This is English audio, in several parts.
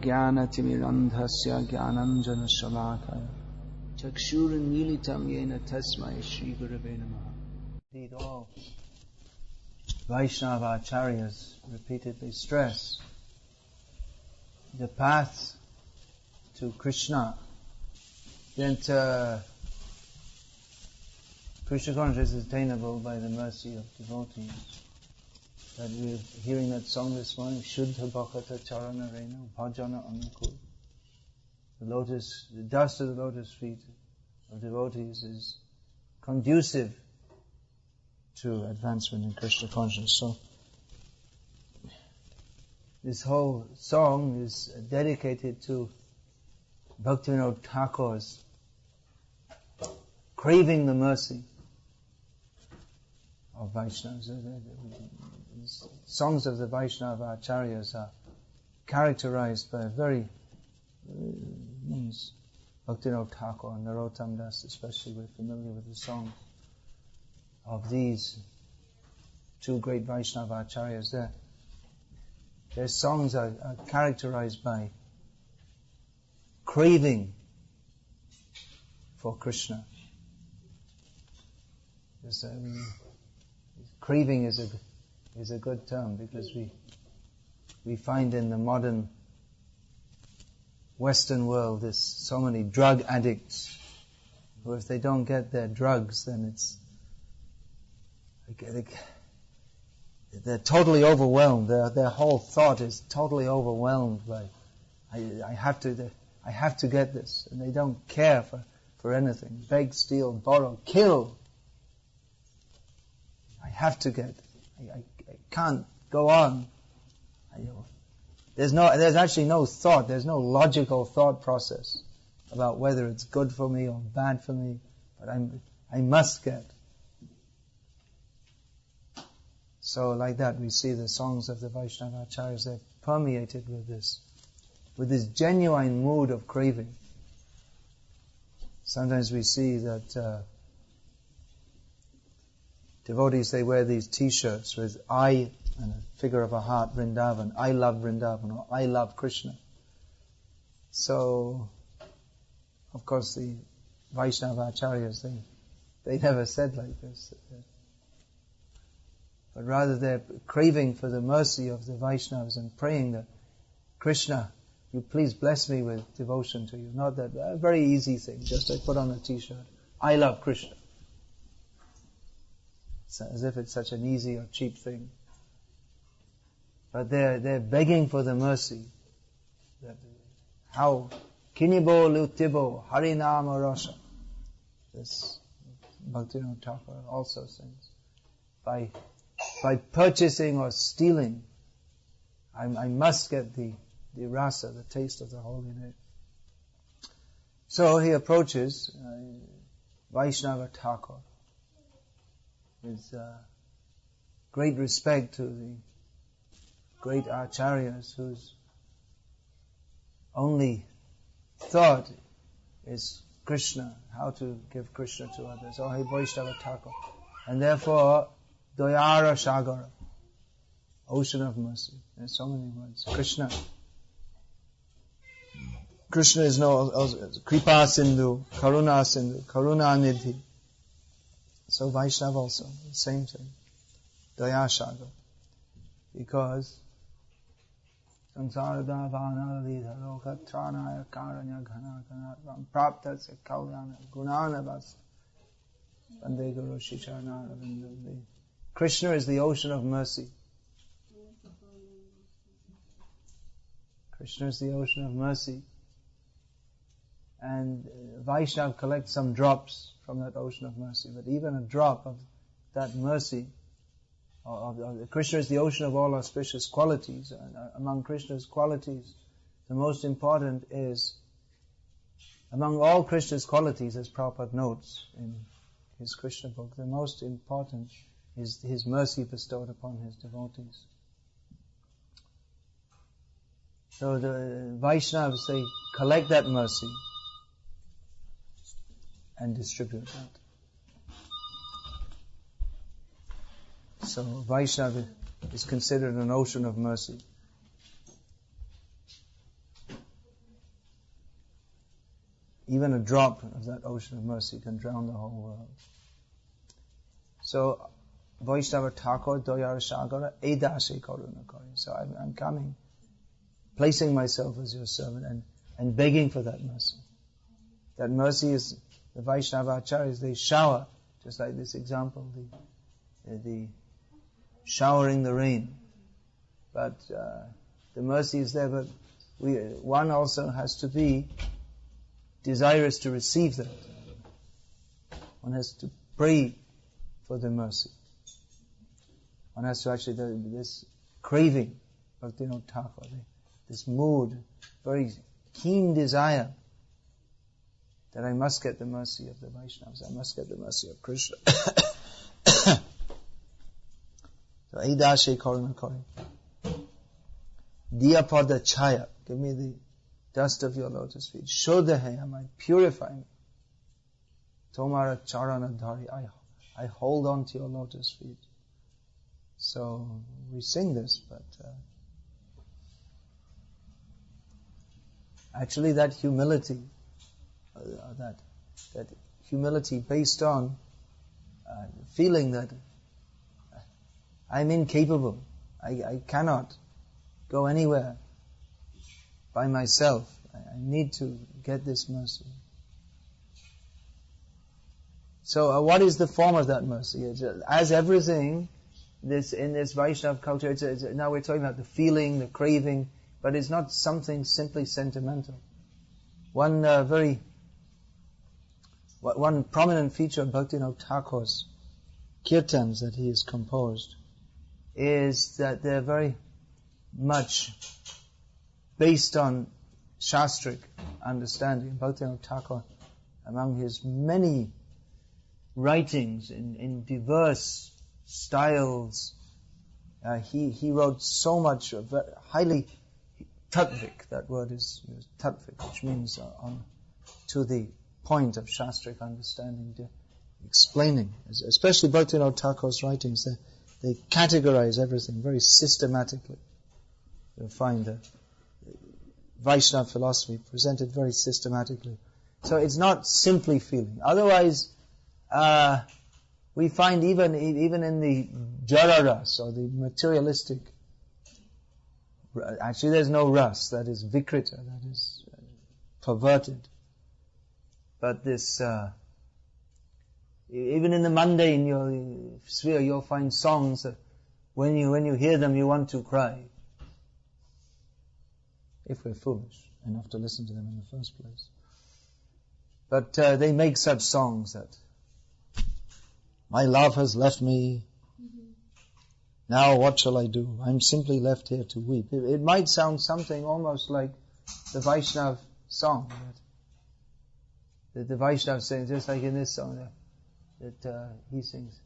Jnana Timirandhasya Jnananjana Shalakaya Chakshurunmilitam Yena Tasmai Shri Gurave Namaha. Indeed, all Vaishnava Acharyas repeatedly stress the path to Krishna. Then Krishna consciousness is attainable by the mercy of devotees. That we're hearing that song this morning, Shuddha Bhakata Charana Renu Bhajana Anukul. The dust of the lotus feet of devotees is conducive to advancement in Krishna consciousness. So, this whole song is dedicated to Bhaktivinoda Thakur's craving the mercy of Vaishnavas. Songs of the Vaishnava Acharyas are characterized by a very Bhaktivinoda Thakur and Narottam Das especially, we're familiar with the songs of these two great Vaishnava Acharyas. Their songs are characterized by craving for Krishna. Craving is a good term, because we find in the modern Western world there's so many drug addicts who, if they don't get their drugs, then it's they're totally overwhelmed. Their whole thought is totally overwhelmed by I have to get this, and they don't care for anything. Beg, steal, borrow, kill. I have to get. I can't go on. There's actually no thought. There's no logical thought process about whether it's good for me or bad for me. But I must get. So like that, we see the songs of the Vaishnava Acharyas, they're permeated with this genuine mood of craving. Sometimes we see that devotees, they wear these t-shirts with I and a figure of a heart, Vrindavan, I love Vrindavan, or I love Krishna. So, of course, the Vaishnava Acharyas, they never said like this. But rather they're craving for the mercy of the Vaishnavas and praying that, Krishna, you please bless me with devotion to you. Not that, a very easy thing, just like put on a t-shirt, I love Krishna. It's as if it's such an easy or cheap thing. But they're begging for the mercy. How? Kinibo lutibo harinama rasa. This Bhaktivinoda Thakur also sings. By purchasing or stealing, I must get the rasa, the taste of the holy name. So he approaches Vaishnava Thakur with great respect to the great acharyas whose only thought is Krishna, how to give Krishna to others. Oh, hey Vaishnava Thakur. And therefore, Dayara Shagara, ocean of mercy. There's so many words. Krishna is no Kripa Sindhu, Karuna Sindhu, Karuna Nidhi. So Vaishnava also, the same thing. Daya Shagara. Because Sansara Davana Lidha Loka Tranaya Karanya Ghana Ghana Prapta Se Kalyana Gunana Vas Vande Guru Shicharana Ravindam. Krishna is the ocean of mercy. Krishna is the ocean of mercy. And Vaishnava collects some drops from that ocean of mercy. But even a drop of that mercy, Krishna is the ocean of all auspicious qualities. And among Krishna's qualities, the most important is, among all Krishna's qualities, as Prabhupada notes in his Krishna book, the most important is his mercy bestowed upon his devotees. So the Vaishnavas, they collect that mercy and distribute that. So Vaishnava is considered an ocean of mercy. even a drop of that ocean of mercy can drown the whole world. So, Vaishnava Thakur Doyar Shagara Edashe Karuna Kari. So I'm coming, placing myself as your servant and begging for that mercy. That mercy is, the Vaishnava Acharyas, they shower, just like this example, the showering the rain. But the mercy is there, but one also has to be desirous to receive that. One has to pray for the mercy. One has to actually, this craving, Bhakti Thakur, this mood, very keen desire that I must get the mercy of the Vaishnavas, I must get the mercy of Krishna. So, Aidashe Karuna Kari. Diyapada Chaya, give me the dust of your lotus feet. Shodahaya, might purify me. Tomara Charana Dhari, I hold on to your lotus feet. So we sing this, but actually that humility, that humility based on feeling that I'm incapable, I cannot go anywhere by myself. I need to get this mercy. So what is the form of that mercy? As everything in this Vaishnava culture, now we're talking about the feeling, the craving, but it's not something simply sentimental. One prominent feature of Bhaktivinoda Thakur's kirtans that he has composed is that they're very much based on shastric understanding. Bhaktivinoda Thakur, among his many writings in diverse styles, he wrote so much of highly tattvik. That word is tattvik, which means to the point of shastric understanding, explaining. Especially Bhaktivinoda Thakur's writings, they categorize everything very systematically. You'll find that Vaishnava philosophy presented very systematically. So it's not simply feeling. Otherwise, we find even in the jara ras, or the materialistic, actually there's no ras, that is vikrita, that is perverted. But this, even in the mundane sphere, you'll find songs that when you hear them you want to cry. If we're foolish enough to listen to them in the first place. But they make such songs that my love has left me. Now what shall I do? I'm simply left here to weep. It might sound something almost like the Vaishnava song that the Vaishnava sings, just like in this song that he sings.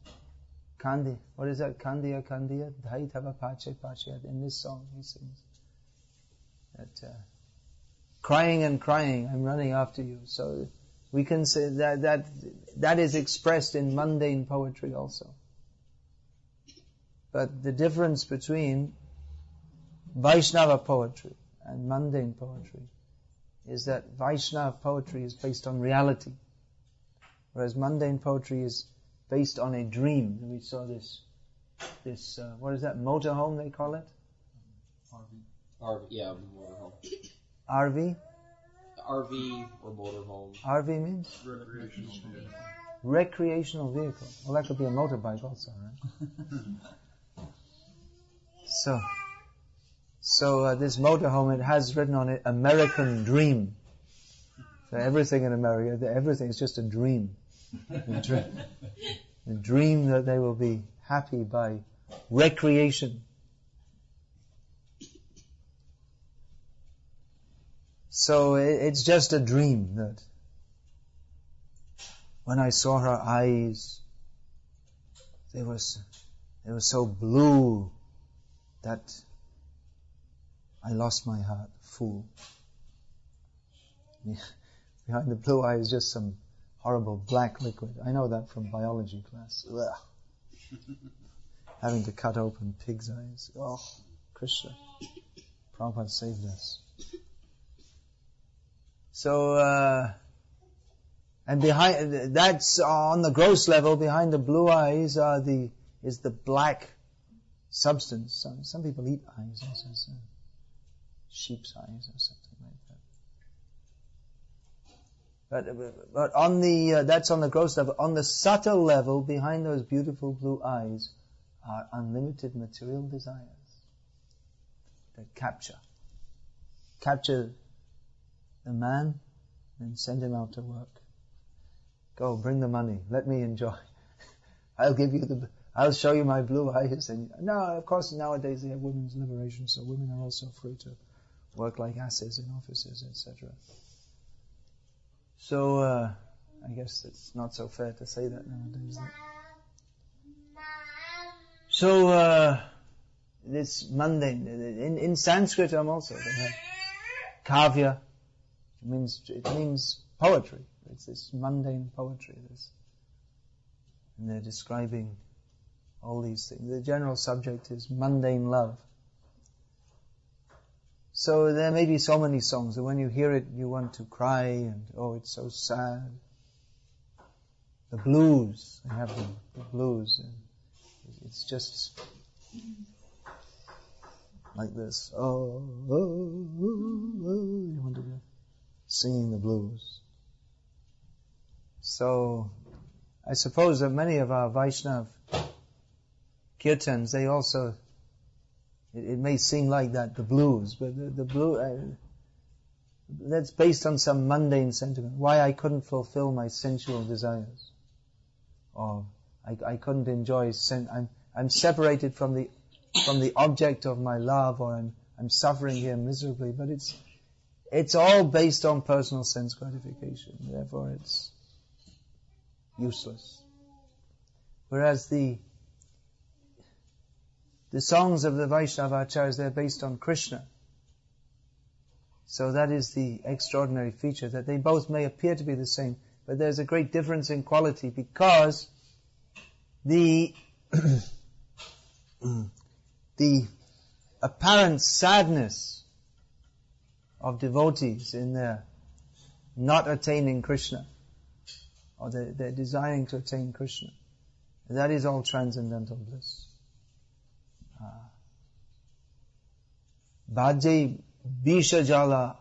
Kandi, what is that? Kandiya, Kandiya, Dhai Tava Pache Pache. In this song he sings that crying and crying, I'm running after you. So we can say that is expressed in mundane poetry also. But the difference between Vaishnava poetry and mundane poetry is that Vaishnava poetry is based on reality, whereas mundane poetry is based on a dream. We saw this what is that, motorhome they call it? RV, yeah, motorhome. RV? RV or motorhome. RV means? Recreational vehicle. Recreational vehicle. Well, that could be a motorbike also, right? So this motorhome, it has written on it, American Dream. So everything in America, everything is just a dream. A dream that they will be happy by recreation. So it's just a dream that when I saw her eyes, they were so blue that I lost my heart. Fool. Behind the blue eye is just some horrible black liquid. I know that from biology class. Ugh. Having to cut open pig's eyes. Oh, Krishna. Prabhupada saved us. So, And behind, that's on the gross level, behind the blue eyes is the black substance. Some people eat eyes also, so sheep's eyes or something like that. But on the, that's on the gross level. On the subtle level, behind those beautiful blue eyes are unlimited material desires that capture the man and send him out to work. Go, bring the money, let me enjoy. I'll show you my blue eyes. And no, of course nowadays they have women's liberation, so women are also free to work like asses in offices, etc. So, I guess it's not so fair to say that nowadays. So, this mundane, in Sanskrit also, they have kavya, it means poetry. It's this mundane poetry. And they're describing all these things. The general subject is mundane love. So there may be so many songs that when you hear it, you want to cry and, oh, it's so sad. The blues, they have the blues. And it's just like this. Oh, oh, oh, oh. You want to be singing the blues. So, I suppose that many of our Vaishnav kirtans, they also, it may seem like that, the blues, but the blue, that's based on some mundane sentiment. Why I couldn't fulfill my sensual desires. Or I couldn't enjoy, I'm separated from the object of my love, or I'm suffering here miserably, but it's all based on personal sense gratification. Therefore it's useless. Whereas the songs of the Vaishnava Acharyas, they're based on Krishna. So that is the extraordinary feature, that they both may appear to be the same, but there's a great difference in quality, because the apparent sadness of devotees in their not attaining Krishna, or they're desiring to attain Krishna, that is all transcendental bliss. Bhaje bisha jala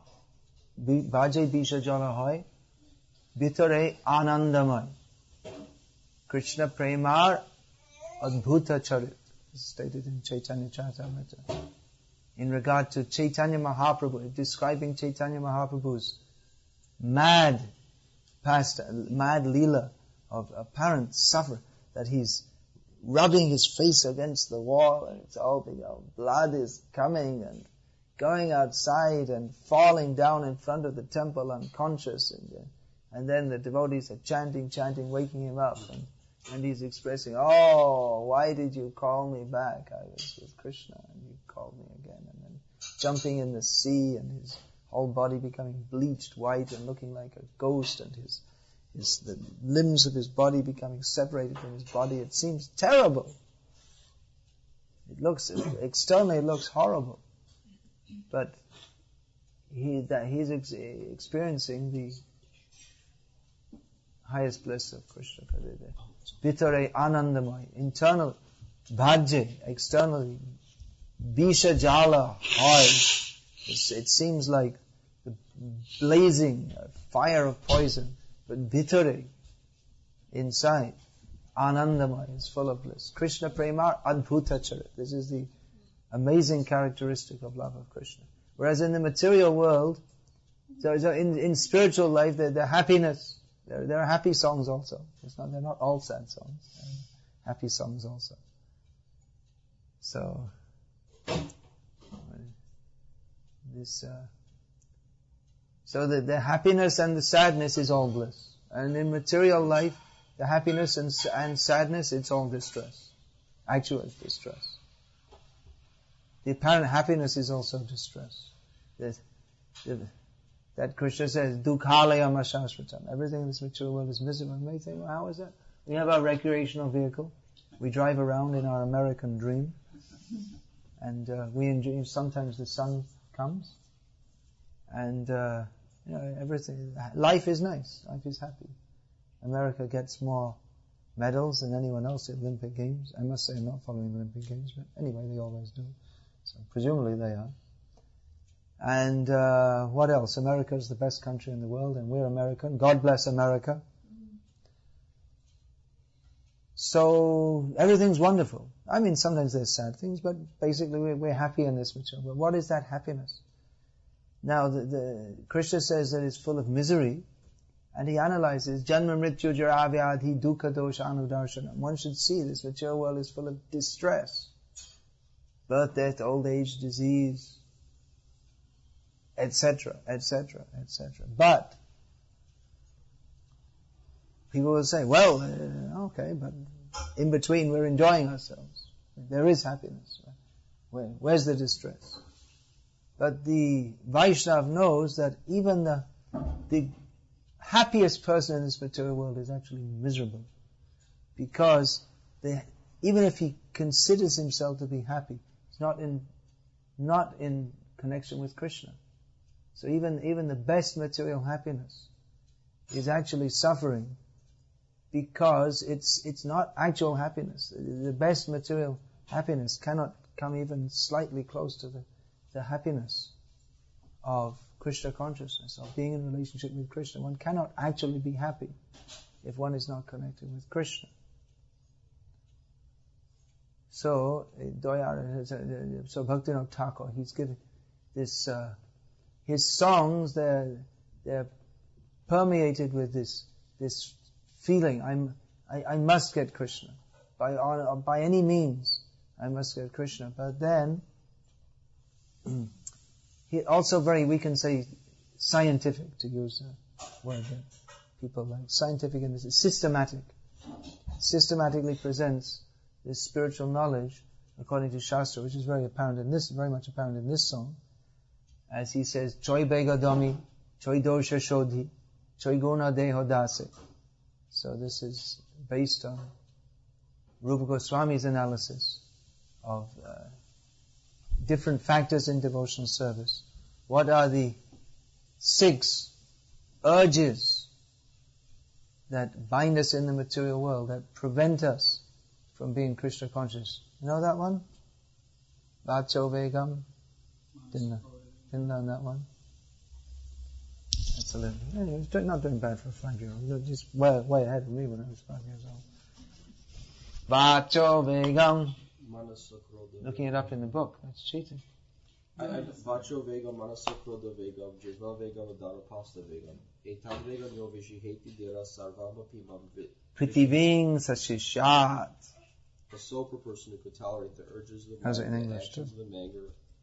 hoy, bitare anandamay. Krishna premar adbhuta charit. Stated in Chaitanya Charitamrita. In regard to Chaitanya Mahaprabhu, describing Chaitanya Mahaprabhu's mad leela of apparent suffering, that he's rubbing his face against the wall and it's all blood is coming and going outside and falling down in front of the temple unconscious, and then the devotees are chanting, waking him up, and he's expressing, oh, why did you call me back? I was with Krishna and you called me again. And then jumping in the sea and his whole body becoming bleached white and looking like a ghost, and the limbs of his body becoming separated from his body. It seems terrible. Externally it looks horrible. But he's experiencing the highest bliss of Krishna. Vitare anandamay, internal, bhajye, externally, bisha jala, hard. It seems like the blazing fire of poison, but vitare, inside, anandamay is full of bliss. Krishna premar adbhuta charit. This is the amazing characteristic of love of Krishna. Whereas in the material world, so in spiritual life, the happiness, there are happy songs also. They're not all sad songs. Happy songs also. So, the happiness and the sadness is all bliss. And in material life, the happiness and sadness, it's all distress. Actual distress. The apparent happiness is also distress. That Krishna says, Dukhalayam ashashvatam. Everything in this material world is miserable. You may think, well, how is that? We have our recreational vehicle. We drive around in our American dream. And we enjoy, sometimes the sun comes. And, everything. Life is nice. Life is happy. America gets more medals than anyone else at Olympic Games. I must say I'm not following the Olympic Games, but anyway, they always do. So presumably they are. And what else? America is the best country in the world, and we're American. God bless America. So everything's wonderful. I mean, sometimes there's sad things, but basically we're happy in this material. But what is that happiness? Now, the Krishna says that it's full of misery, and he analyzes Janma Mrityu Jara Vyadhi Dukkha Dosha Anudarshanam. One should see this material world is full of distress, birth, death, old age, disease, etc., etc., etc. But people will say, well, okay, but in between we're enjoying ourselves. There is happiness. Right? Where's the distress? But the Vaishnav knows that even the happiest person in this material world is actually miserable. Because even if he considers himself to be happy, it's not in connection with Krishna. So even the best material happiness is actually suffering because it's not actual happiness. The best material happiness cannot come even slightly close to the happiness of Krishna consciousness, of being in relationship with Krishna. One cannot actually be happy if one is not connected with Krishna. So Bhaktivinoda Thakur, he's given this, his songs, they're permeated with this feeling, I must get Krishna. By any means, I must get Krishna. But then, he also we can say scientific, to use a word that people like. Scientific in this, systematic. Systematically presents this spiritual knowledge according to Shastra, which is very much apparent in this song. As he says, Choi Bega Domi, Choi Dosha Shodhi, Choi Guna Deho Dase. So this is based on Rupa Goswami's analysis of different factors in devotional service. What are the 6 urges that bind us in the material world, that prevent us from being Krishna conscious? You know that one? Vacho Vegam? Didn't learn that one. That's a little. You're not doing bad for a 5-year-old. You're just way ahead of me when I was 5 years old. Vacho Vegam. Looking it up in the book. That's cheating. Vacho Vegam, Manasakroda Vegam, Jizva Vegam, Dharapasta Vegam. Etam Vegam Yovishiheti Dira Sarvamapi Mamvit. Pritiving Sashishat. A sober person who could tolerate the urges of the How's it in mind, English actions of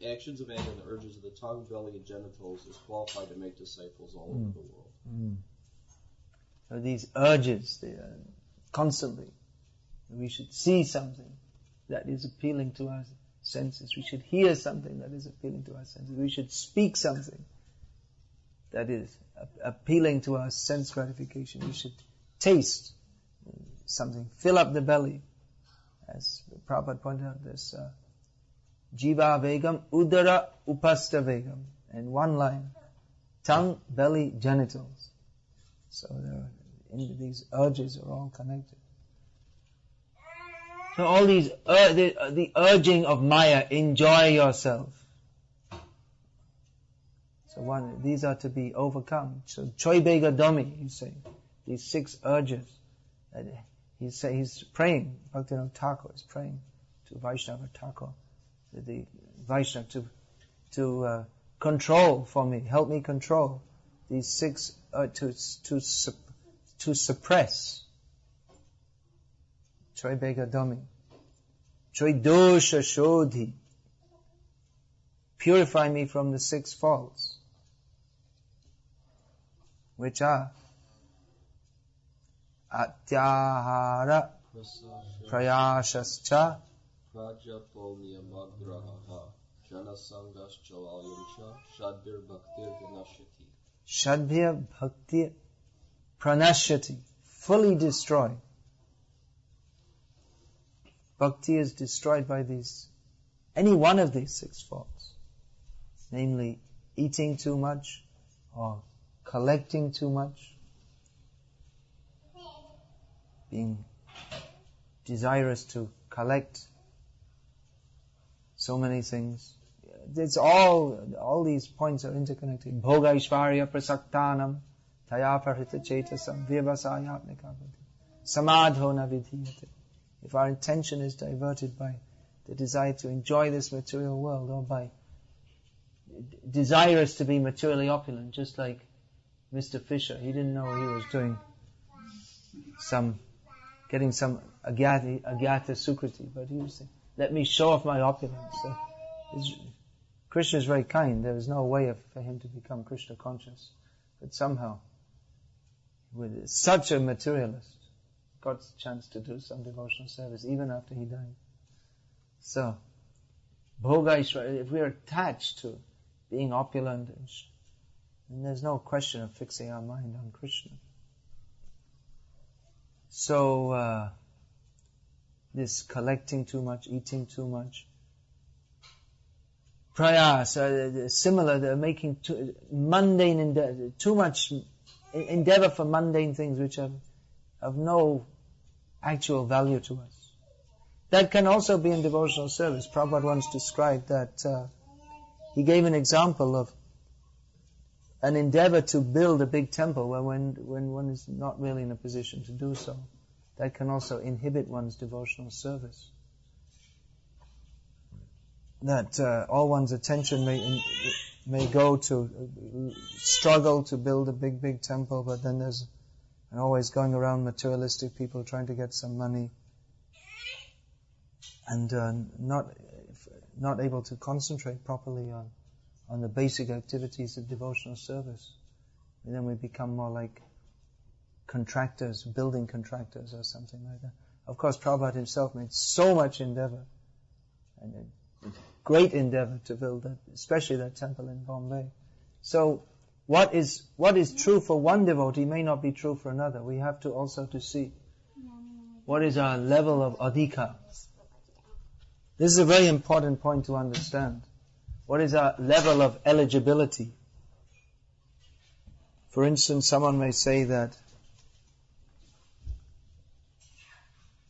actions of anger and the urges of the tongue, belly, and genitals is qualified to make disciples all over the world. So these urges, they are constantly. We should see something that is appealing to our senses. We should hear something that is appealing to our senses. We should speak something that is appealing to our sense gratification. We should taste something, fill up the belly. As Prabhupada pointed out, this Jiva Vegam, Udara Upasta Vegam. In one line, tongue, belly, genitals. So these urges are all connected. So all these, the urging of Maya, enjoy yourself. So these are to be overcome. So Choi Bega Domi, he's saying, these 6 urges. He's praying, Bhaktivinoda Thakur is praying to Vaishnava Thakur, the Vaishnava to control for me, help me control these 6, to suppress. Choi Bega Domi. Choi Dosha Shodhi. Purify me from the 6 faults, which are Atyahara Prayashascha Prajapolniyamagraha Janasangaschavalyamcha Shadbir Bhaktir Ganashyati. Shadbir Bhaktir Pranashyati. Fully destroy. Bhakti is destroyed by any one of these 6 faults. Namely, eating too much or collecting too much. being desirous to collect so many things. It's all these points are interconnected. Bhoga Ishvarya Prasaktanam Taya Parhita Chetasam Vyavasayatmika Samadho Navidhiyate. If our intention is diverted by the desire to enjoy this material world, or by desirous to be materially opulent, just like Mr. Fisher, he didn't know he was doing getting some agyata sukriti, but he was saying, let me show off my opulence. So Krishna is very kind. There was no way for him to become Krishna conscious, but somehow, with such a materialist, got a chance to do some devotional service even after he died. So, Bhoga Ishvara, if we are attached to being opulent, then there's no question of fixing our mind on Krishna. So, this collecting too much, eating too much, prayas, similar, they're making mundane endeavor, too much endeavor for mundane things which have no actual value to us. That can also be in devotional service. Prabhupada once described that, he gave an example of an endeavor to build a big temple when one is not really in a position to do so. That can also inhibit one's devotional service. That all one's attention may go to struggle to build a big temple, but then there's always going around materialistic people trying to get some money, and not able to concentrate properly on the basic activities of devotional service. And then we become more like contractors, building contractors or something like that. Of course, Prabhupada himself made so much endeavor, and a great endeavor to build that, especially that temple in Bombay. So, what is true for one devotee may not be true for another. We have to also to see what is our level of adhika. This is a very important point to understand. What is our level of eligibility? For instance, someone may say that,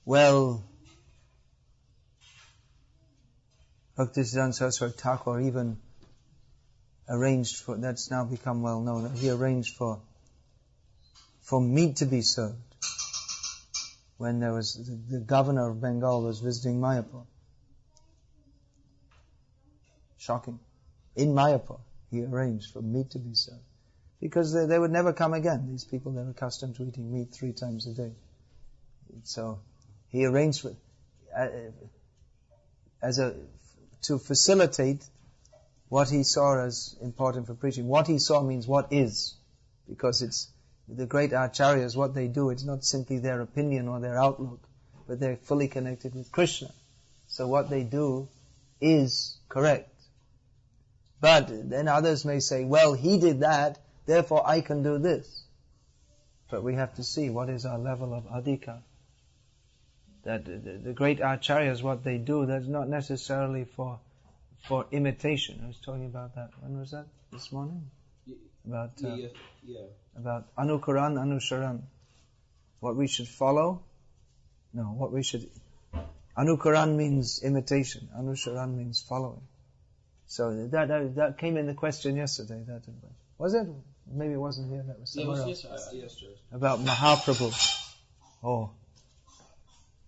well, Bhaktisiddhanta Saraswati Thakur even arranged for, that's now become well known, he arranged for meat to be served when there was, the governor of Bengal was visiting Mayapur. Shocking. In Mayapur, he arranged for meat to be served. Because they would never come again. These people, they were accustomed to eating meat 3 times a day. So, he arranged for, to facilitate what he saw as important for preaching. What he saw means what is. Because it's, the great acharyas, what they do, it's not simply their opinion or their outlook, but they're fully connected with Krishna. So what they do is correct. But then others may say, well, he did that, therefore I can do this. But we have to see what is our level of adhika. That the great acharyas, what they do, that's not necessarily for imitation. I was talking about that. When was that? This morning? About anukaran, anusharan. What we should follow? No, what we should... Anukaran means imitation. Anusharan means following. So that came in the question yesterday. Was it? Maybe it wasn't here. That was somewhere else. Yesterday. About Mahaprabhu. Oh,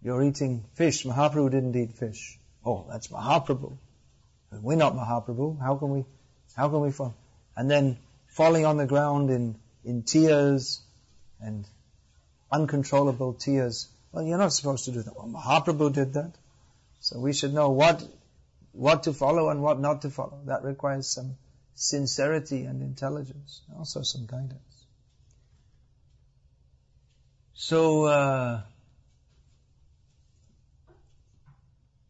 you're eating fish. Mahaprabhu didn't eat fish. Oh, that's Mahaprabhu. We're not Mahaprabhu. How can we fall? And then falling on the ground in tears and uncontrollable tears. Well, you're not supposed to do that. Well, Mahaprabhu did that. So we should know what to follow and what not to follow. That requires some sincerity and intelligence, also some guidance. So,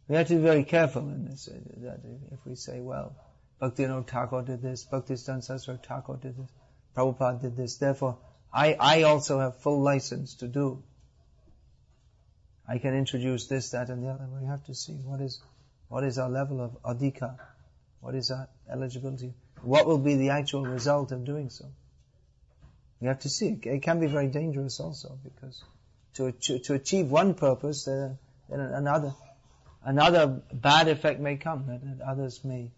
we have to be very careful in this, that if we say, well, Bhaktivinoda Thakur did this, Bhaktisiddhanta Saraswati Thakur did this, Prabhupada did this, therefore I also have full license to do. I can introduce this, that and the other. We have to see what is our level of adhika, what is our eligibility, what will be the actual result of doing so. We have to see. It can be very dangerous also, because to achieve one purpose, then another bad effect may come, that others may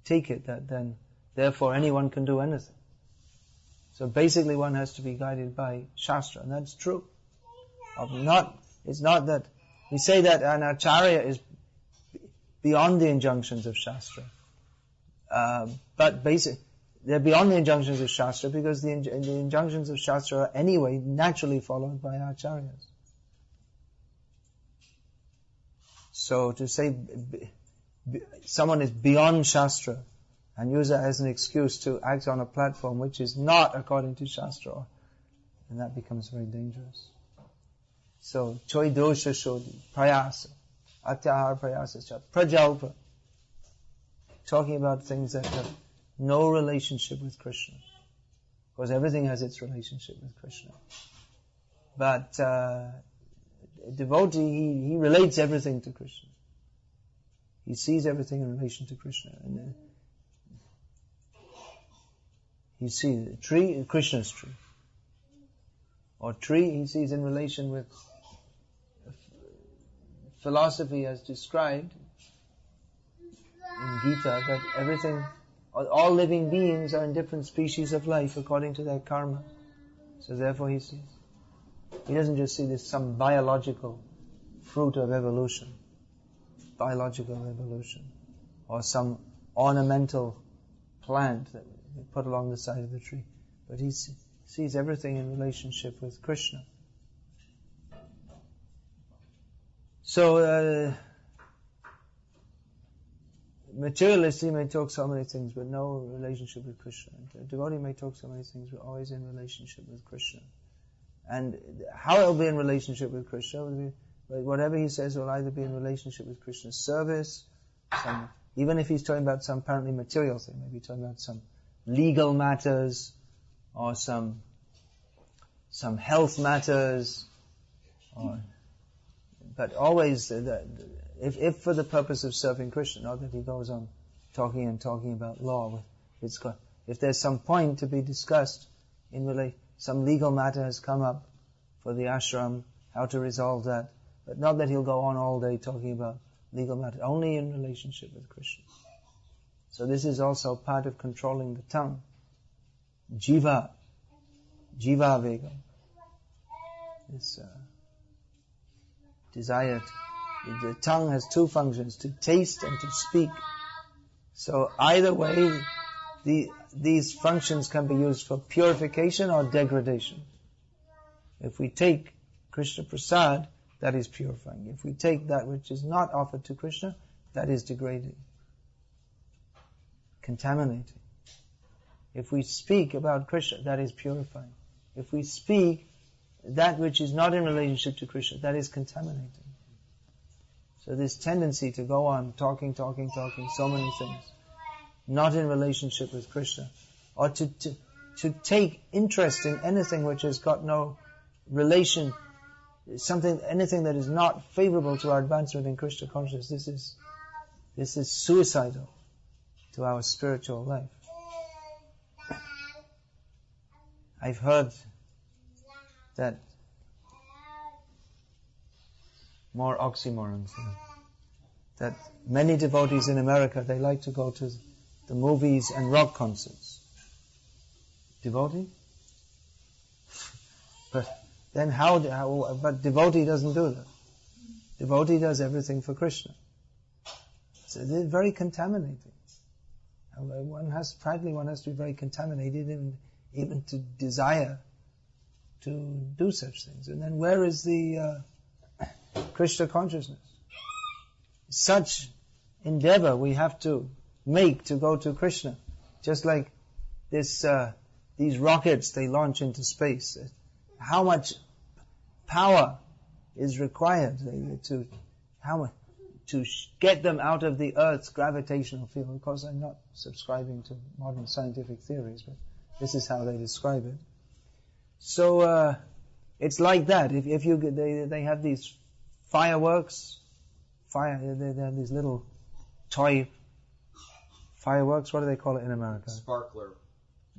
take it, that then therefore anyone can do anything. So basically one has to be guided by Shastra, and that's true. It's not that we say that an Acharya is beyond the injunctions of Shastra. But basically, they're beyond the injunctions of Shastra because the injunctions of Shastra are anyway naturally followed by Acharyas. So to say someone is beyond Shastra and use it as an excuse to act on a platform which is not according to Shastra, then that becomes very dangerous. So, choi dosha shodhi, prayasa, atyahar prayasa, prajalpa. Talking about things that have no relationship with Krishna. Because everything has its relationship with Krishna. But a devotee, he relates everything to Krishna. He sees everything in relation to Krishna. And he sees a tree, Krishna's tree. Or tree, he sees in relation with philosophy as described in Gita, that everything, all living beings are in different species of life according to their karma. So therefore he sees. He doesn't just see this some biological fruit of evolution, or some ornamental plant that we put along the side of the tree. But he sees everything in relationship with Krishna. So, materialist, he may talk so many things, but no relationship with Krishna. A devotee may talk so many things, but always in relationship with Krishna. And how it will be in relationship with Krishna will be, like whatever he says will either be in relationship with Krishna's service, even if he's talking about some apparently material thing, maybe talking about some legal matters, or some health matters, but always if for the purpose of serving Krishna, not that he goes on talking about law. If there's some point to be discussed in relation, some legal matter has come up for the ashram, how to resolve that, but not that he'll go on all day talking about legal matter, only in relationship with Krishna. So this is also part of controlling the tongue. Jiva vega. This desire. The tongue has two functions, to taste and to speak. So either way, these functions can be used for purification or degradation. If we take Krishna Prasad, that is purifying. If we take that which is not offered to Krishna, that is degrading, contaminating. If we speak about Krishna, that is purifying. If we speak that which is not in relationship to Krishna, that is contaminating. So this tendency to go on talking so many things, not in relationship with Krishna, or to take interest in anything which has got no relation, anything that is not favorable to our advancement in Krishna consciousness, this is suicidal to our spiritual life. I've heard that more oxymorons. That many devotees in America, they like to go to the movies and rock concerts. Devotee? But then but devotee doesn't do that. Devotee does everything for Krishna. So they're very contaminating. One has to be very contaminated even to desire to do such things. And then where is the Krishna consciousness? Such endeavor we have to make to go to Krishna. Just like these rockets they launch into space. How much power is required to get them out of the Earth's gravitational field? Of course, I'm not subscribing to modern scientific theories, but this is how they describe it. So it's like that. If they have these fireworks, they have these little toy fireworks. What do they call it in America? Sparkler.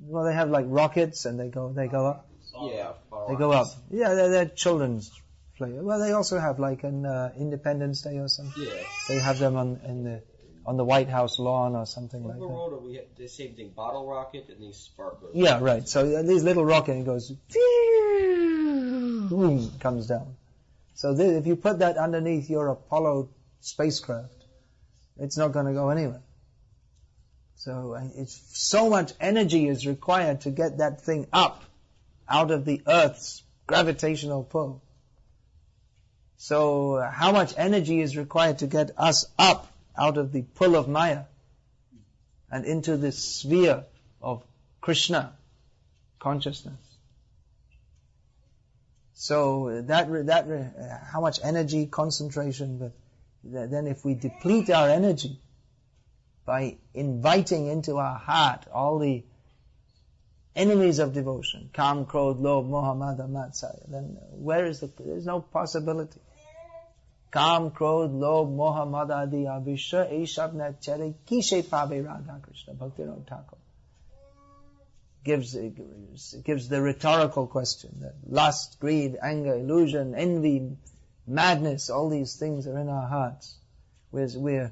Well, they have like rockets and they go up. Yeah, They go up. Yeah, they're children's play. Well, they also have like an Independence Day or something. Yeah. They have them on the White House lawn or something like that. We have the same thing, bottle rocket and these sparklers. Yeah, right. So these little rocket, it goes, boom, comes down. So if you put that underneath your Apollo spacecraft, it's not going to go anywhere. So it's so much energy is required to get that thing up out of the Earth's gravitational pull. So how much energy is required to get us up out of the pull of Maya and into this sphere of Krishna consciousness? So how much energy, concentration, but then if we deplete our energy by inviting into our heart all the enemies of devotion, Kam, Krodh, Lobh, Moha, Mada, Matsaya, then there's no possibility. Kam, Krodh, Lobh, Moha, Mada, Adi, Abhisha, Eshabna, Chere, Kishe Pabe Radha Krishna, Bhaktivinoda Thakur gives the rhetorical question that lust, greed, anger, illusion, envy, madness, all these things are in our hearts. We're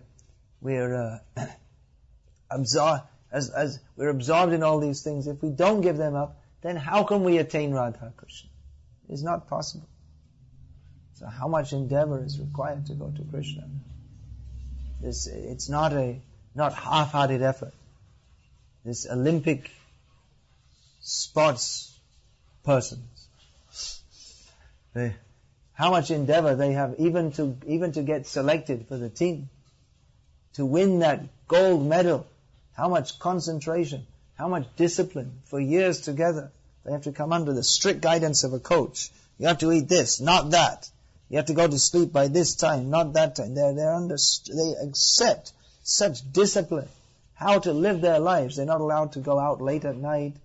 absorbed in all these things. If we don't give them up, then how can we attain Radha Krishna? It's not possible. So how much endeavor is required to go to Krishna? It's not half-hearted effort. This Olympic sports persons, how much endeavor they have even to get selected for the team, to win that gold medal. How much concentration, how much discipline for years together. They have to come under the strict guidance of a coach. You have to eat this, not that. You have to go to sleep by this time, not that time. They accept such discipline, how to live their lives. They're not allowed to go out late at night.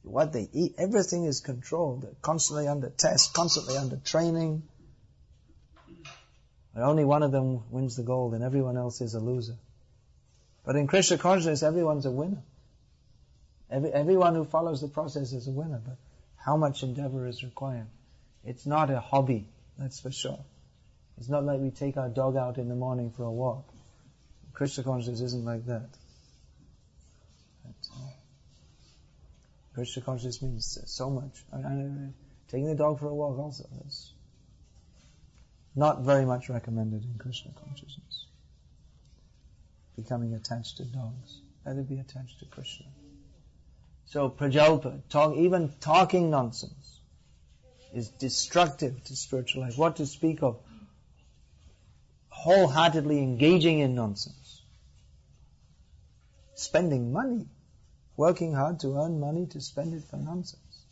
What they eat, everything is controlled. They're constantly under test, constantly under training. But only one of them wins the gold and everyone else is a loser. But in Krishna consciousness, everyone's a winner. Everyone who follows the process is a winner. But how much endeavor is required? It's not a hobby, that's for sure. It's not like we take our dog out in the morning for a walk. Krishna consciousness isn't like that. Krishna consciousness means so much. Taking the dog for a walk also, that's not very much recommended in Krishna consciousness. Becoming attached to dogs. Better be attached to Krishna. So prajalpa, even talking nonsense is destructive to spiritual life. What to speak of wholeheartedly engaging in nonsense. Spending money. Working hard to earn money to spend it for nonsense.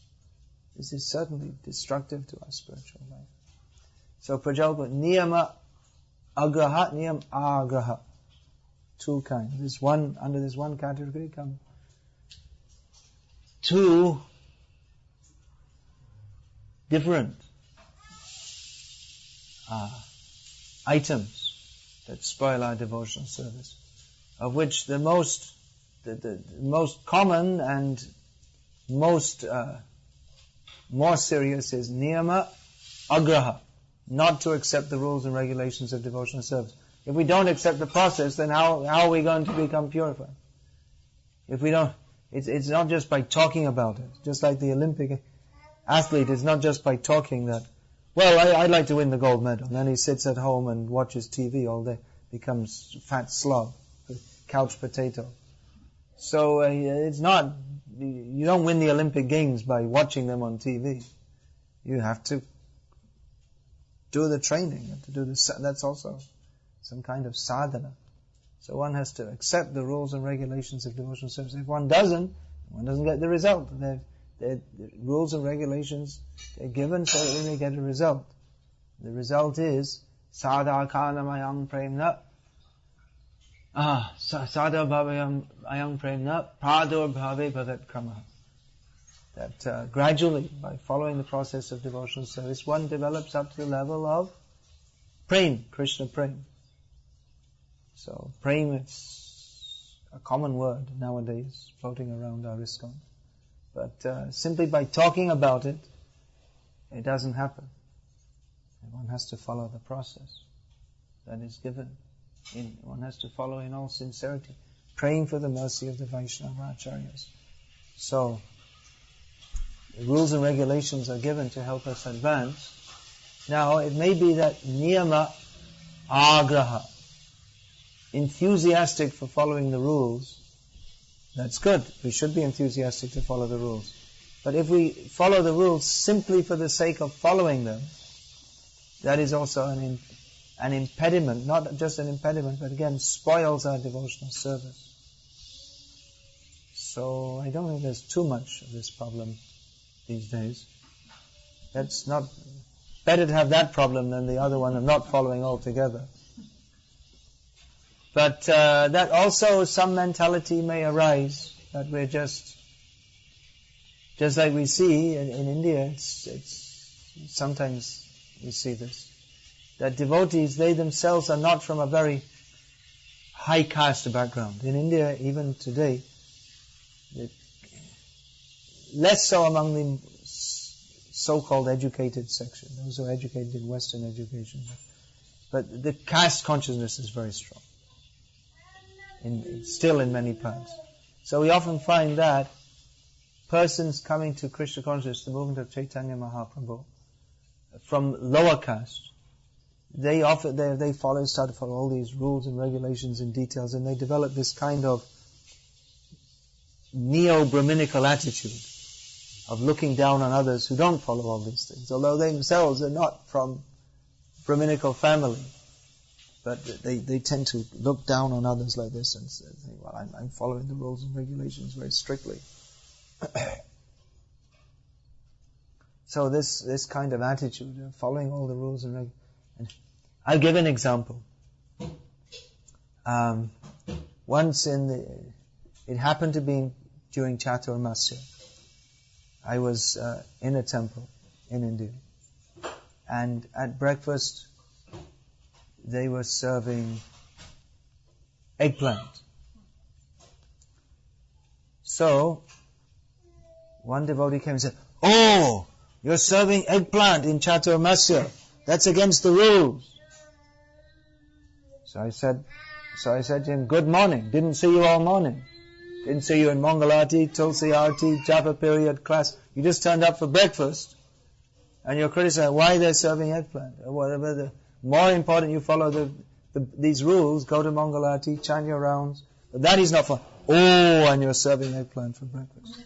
This is certainly destructive to our spiritual life. So prajalpa, niyama agraha, niyam agraha. Two kinds. Under this one category come two different items that spoil our devotional service, of which the most common and most more serious is niyama agraha, not to accept the rules and regulations of devotional service. If we don't accept the process, then how are we going to become purified? If we don't, it's not just by talking about it. Just like the Olympic athlete, it's not just by talking that, well, I'd like to win the gold medal. And then he sits at home and watches TV all day, becomes fat slob, couch potato. So it's not, you don't win the Olympic Games by watching them on TV. You have to do the training. You have to do that's also some kind of sadhana. So one has to accept the rules and regulations of devotional service. If one doesn't get the result. The rules and regulations, they're given so that we may get a result. The result is sadhakana mayang premna sadha bhavayang premna pradur bhave bhavat krama. That gradually, by following the process of devotional service, one develops up to the level of prem, Krishna prem. So prem, it's a common word nowadays floating around our ISKCON. But simply by talking about it, it doesn't happen. One has to follow the process that is given. One has to follow in all sincerity, praying for the mercy of the Vaishnava Acharyas. So, the rules and regulations are given to help us advance. Now, it may be that niyama agraha, enthusiastic for following the rules, that's good. We should be enthusiastic to follow the rules. But if we follow the rules simply for the sake of following them, that is also an impediment, not just an impediment, but again spoils our devotional service. So I don't think there's too much of this problem these days. That's not better to have that problem than the other one of not following altogether. But that also some mentality may arise that we're just like we see in India. It's sometimes we see this, that devotees, they themselves are not from a very high caste background. In India, even today, less so among the so-called educated section, those who are educated in Western education. But the caste consciousness is very strong, still in many parts. So we often find that persons coming to Krishna consciousness, the movement of Chaitanya Mahaprabhu, from lower caste, they start to follow all these rules and regulations and details, and they develop this kind of neo-Brahminical attitude of looking down on others who don't follow all these things, although they themselves are not from Brahminical family. But they tend to look down on others like this and say, well, I'm following the rules and regulations very strictly. So this kind of attitude of following all the rules and regulations. I'll give an example. Once it happened to be during Chaturmasya. I was in a temple in India, and at breakfast they were serving eggplant. So one devotee came and said, "Oh, you're serving eggplant in Chaturmasya. That's against the rules." So I said to him, "Good morning. Didn't see you all morning. Didn't see you in Mangalati, Tulsi Arti, Japa period class. You just turned up for breakfast, and you're criticizing why they're serving eggplant or whatever. More important, you follow these rules. Go to Mangalati, chant your rounds. But that is not fun. Oh, and you're serving eggplant for breakfast."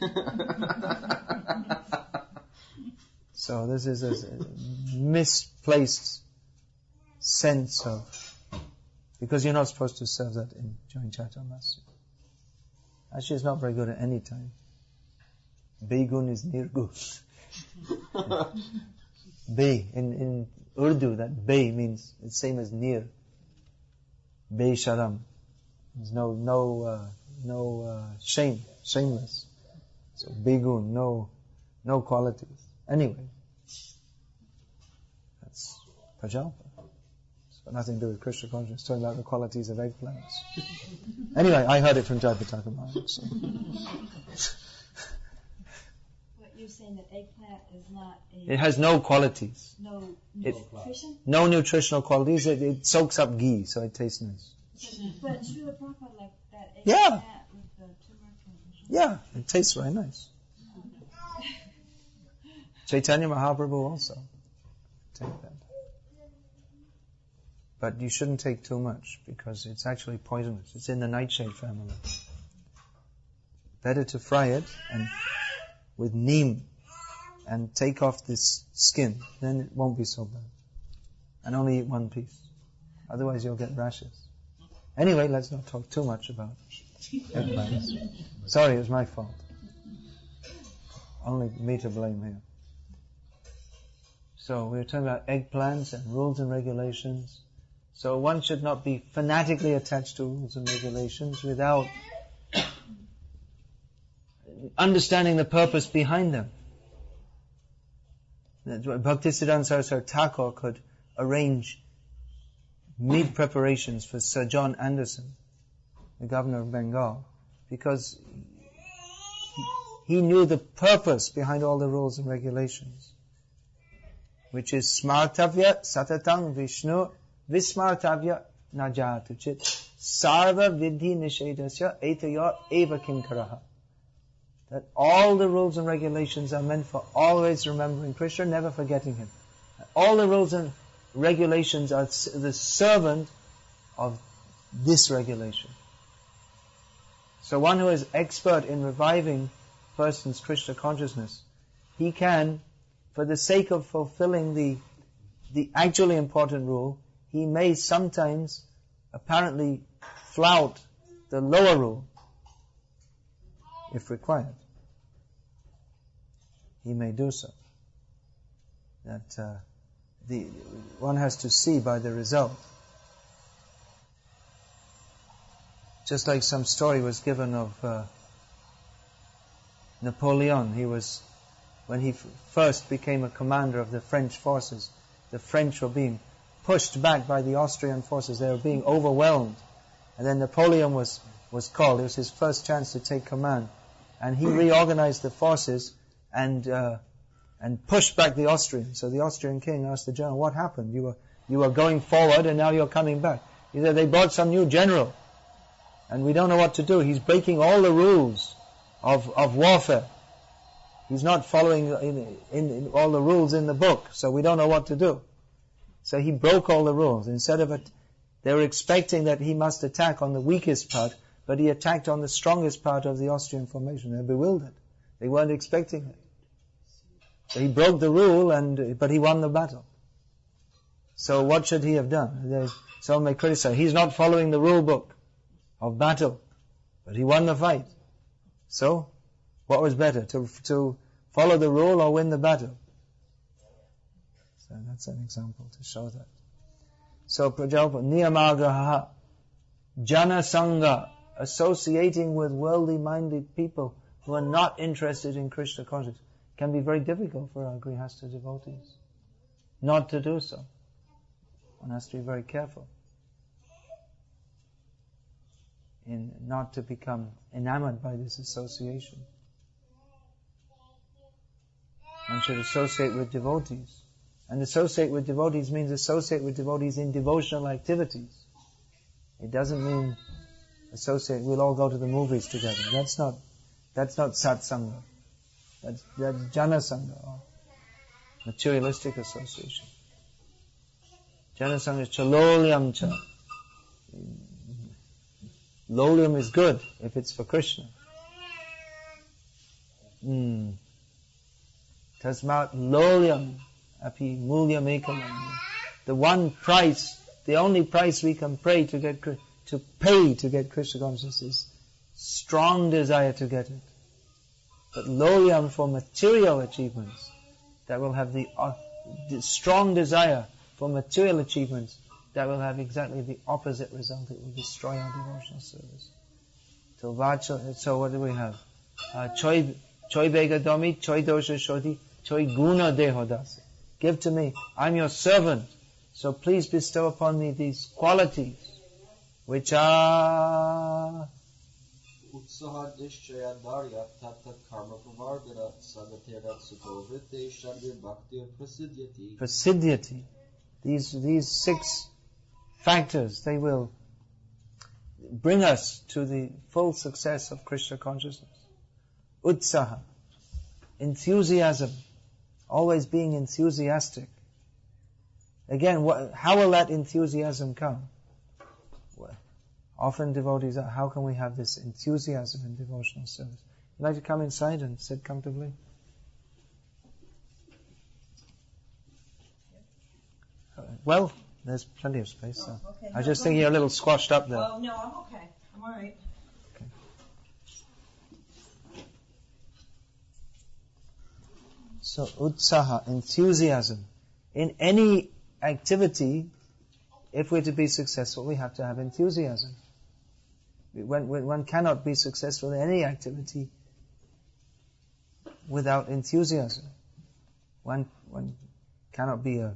So this is a misplaced sense of, because you're not supposed to serve that during Chaturmasya. Actually, it's not very good at any time. Begun is nirgun. Be in Urdu, that be means it's same as nir. Be sharam. There's no shame, shameless. So begun, no qualities. Anyway, that's Prajalpa. It's got nothing to do with Krishna consciousness. It's talking about the qualities of eggplants. Anyway, I heard it from Jayapataka Maharaj. So. What you're saying, that eggplant is not It has no qualities. No nutrition? No nutritional qualities. It soaks up ghee, so it tastes nice. But Srila Prabhupada like that eggplant Yeah. with the turmeric. Yeah, it tastes very nice. Chaitanya Mahaprabhu also take that. But you shouldn't take too much, because it's actually poisonous. It's in the nightshade family. Better to fry it and with neem and take off this skin. Then it won't be so bad. And only eat one piece. Otherwise you'll get rashes. Anyway, let's not talk too much about eggplants. Sorry, it was my fault. Only me to blame here. So we're talking about eggplants and rules and regulations. So one should not be fanatically attached to rules and regulations without understanding the purpose behind them. Bhaktisiddhanta Saraswati Thakur could arrange meat preparations for Sir John Anderson, the governor of Bengal, because he knew the purpose behind all the rules and regulations. which is smartavya satatang Vishnu vismartavya najatuchit sarva vidhi nishedasya etayor eva kinkaraha. That all the rules and regulations are meant for always remembering Krishna, never forgetting Him. All the rules and regulations are the servant of this regulation. So one who is expert in reviving person's Krishna consciousness, he can, for the sake of fulfilling the actually important rule, he may sometimes apparently flout the lower rule, if required. He may do so. That one has to see by the result. Just like some story was given of Napoleon. When he first became a commander of the French forces, the French were being pushed back by the Austrian forces. They were being overwhelmed. And then Napoleon was called. It was his first chance to take command. And he reorganized the forces and pushed back the Austrians. So the Austrian king asked the general, what happened? You were going forward and now you're coming back. He said, they brought some new general. And we don't know what to do. He's breaking all the rules of warfare. He's not following in all the rules in the book. So we don't know what to do. So he broke all the rules. Instead of it, they were expecting that he must attack on the weakest part, but he attacked on the strongest part of the Austrian formation. They're bewildered. They weren't expecting it. So he broke the rule, but he won the battle. So what should he have done? Some may criticize. He's not following the rule book of battle, but he won the fight. So, what was better, to follow the rule or win the battle? So that's an example to show that. So, Prajapati, Niyamagraha, Jana Sangha, associating with worldly-minded people who are not interested in Krishna consciousness, can be very difficult for our Grihastha devotees. Not to do so. One has to be very careful in not to become enamored by this association. One should associate with devotees. And associate with devotees means associate with devotees in devotional activities. It doesn't mean associate, we'll all go to the movies together. That's not satsanga. That's jana sangha, or materialistic association. Jana sangha is chalolyam cha. Lolyam is good if it's for Krishna. Tasmat lolyam api mulyam ekalam. The only price we can pay to get Krishna consciousness is strong desire to get it. But lolyam for material achievements, that will have the strong desire for material achievements, that will have exactly the opposite result. It will destroy our devotional service. So what do we have? Choi bega domi, choi dosha shoti, choi guna dehodase. Give to me. I'm your servant. So please bestow upon me these qualities, which are prasiddhyati. These 6 factors, they will bring us to the full success of Krishna consciousness. Utsaha, enthusiasm, always being enthusiastic. Again, how will that enthusiasm come? Well, often devotees are, how can we have this enthusiasm in devotional service? You'd like to come inside and sit comfortably? Well, there's plenty of space. So. Okay. I was just thinking you're a little squashed up there. Oh, no, I'm okay. I'm all right. Okay. So, utsaha, enthusiasm. In any activity, if we're to be successful, we have to have enthusiasm. One cannot be successful in any activity without enthusiasm. One cannot be a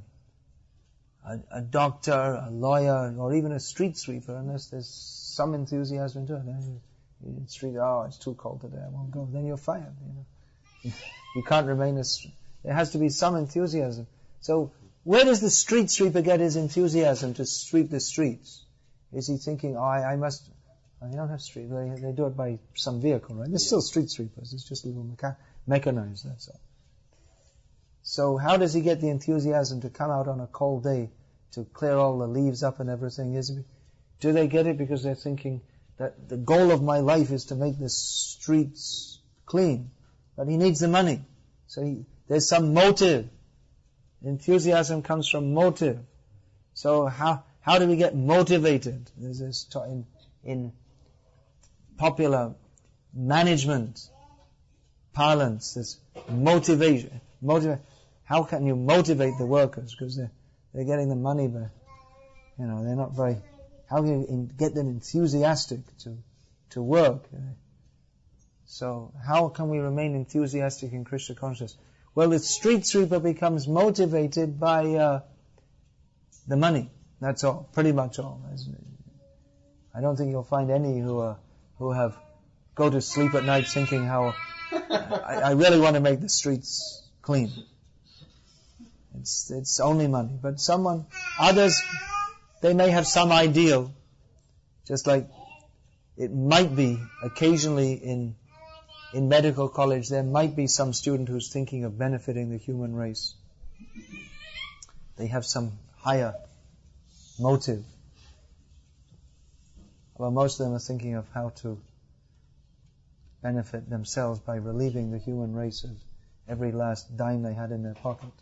doctor, a lawyer, or even a street sweeper unless there's some enthusiasm to it. It's too cold today, I won't go. Then you're fired. You can't remain there has to be some enthusiasm. So where does the street sweeper get his enthusiasm to sweep the streets? Is he thinking, I don't have street. They do it by some vehicle, right? They're still street sweepers. It's just a little mechanized, that's all. So how does he get the enthusiasm to come out on a cold day to clear all the leaves up and everything? Do they get it because they're thinking that the goal of my life is to make the streets clean? But he needs the money. So there's some motive. Enthusiasm comes from motive. So how do we get motivated? There's this in popular management parlance, this motivation. How can you motivate the workers? Because they're getting the money, but they're not very. How can you get them enthusiastic to work? So how can we remain enthusiastic in Krishna consciousness? Well, the street sweeper becomes motivated by the money. That's all, pretty much all. I don't think you'll find any who go to sleep at night thinking how I really want to make the streets clean. It's only money. But others, they may have some ideal, just like it might be occasionally in medical college, there might be some student who's thinking of benefiting the human race. They have some higher motive. Well, most of them are thinking of how to benefit themselves by relieving the human race of every last dime they had in their pocket.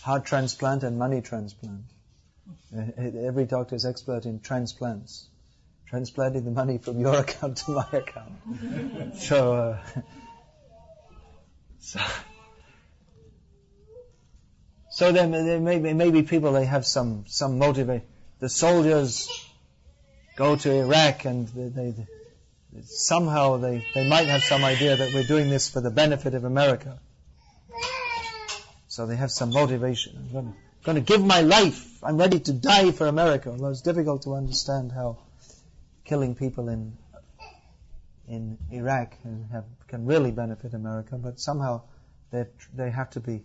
Heart transplant and money transplant. Every doctor is expert in transplants. Transplanting the money from your account to my account. So there may be people, they have some motivation. The soldiers go to Iraq and they somehow might have some idea that we're doing this for the benefit of America. So they have some motivation. I'm going to give my life. I'm ready to die for America. Although it's difficult to understand how killing people in Iraq can really benefit America, but somehow they have to be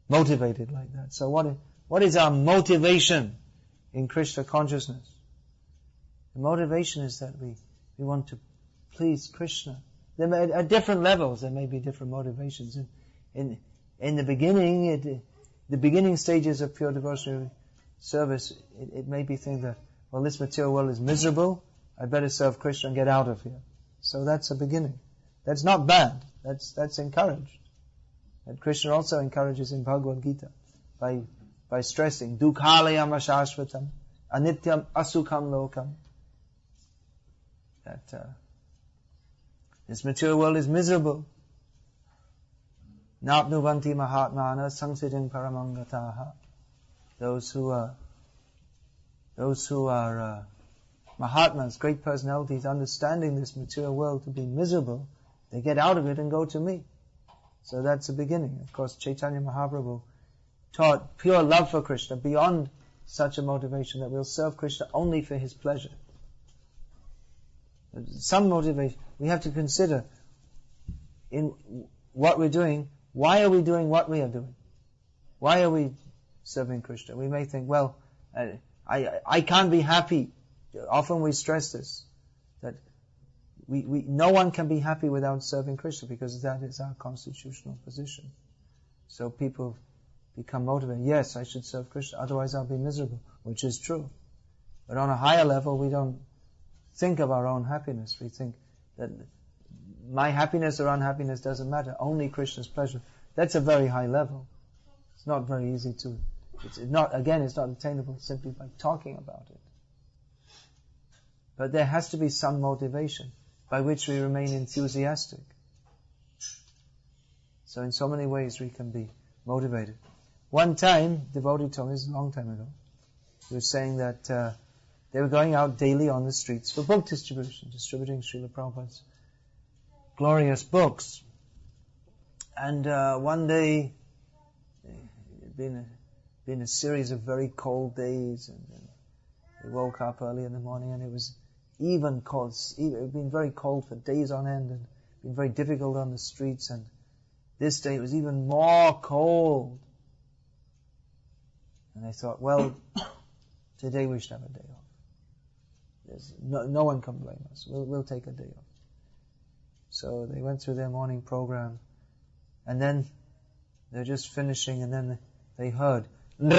motivated like that. So what is our motivation in Krishna consciousness? The motivation is that we want to please Krishna. At different levels, there may be different motivations. In the beginning, the beginning stages of pure devotional service, it may be think that, well, this material world is miserable, I better serve Krishna and get out of here. So that's a beginning. That's not bad. That's encouraged. And Krishna also encourages in Bhagavad Gita by stressing dukkhalayam ashashvatam anityam asukham lokam, that this material world is miserable. Napnuvanti mahatmana samsiddhim paramangataha. Those who are Mahatmas, great personalities, understanding this material world to be miserable, they get out of it and go to me. So that's the beginning. Of course, Chaitanya Mahaprabhu taught pure love for Krishna beyond such a motivation that we'll serve Krishna only for his pleasure. Some motivation. We have to consider in what we're doing, why are we doing what we are doing? Why are we serving Krishna? We may think, well, I can't be happy. Often we stress this, that no one can be happy without serving Krishna, because that is our constitutional position. So people become motivated. Yes, I should serve Krishna, otherwise I'll be miserable, which is true. But on a higher level, we don't think of our own happiness. We think that my happiness or unhappiness doesn't matter, only Krishna's pleasure. That's a very high level. It's not very easy to, it's not attainable simply by talking about it. But there has to be some motivation by which we remain enthusiastic. So in so many ways we can be motivated. One time, devotee told me, this is a long time ago, he was saying that they were going out daily on the streets for book distribution, distributing Srila Prabhupada's glorious books. And one day, it had been a series of very cold days, and they woke up early in the morning, and it was it had been very cold for days on end, and been very difficult on the streets, and This day it was even more cold. And they thought, well, today we should have a day off. There's no one can blame us. We'll take a day off. So they went through their morning program, and then they're just finishing, and then they heard. They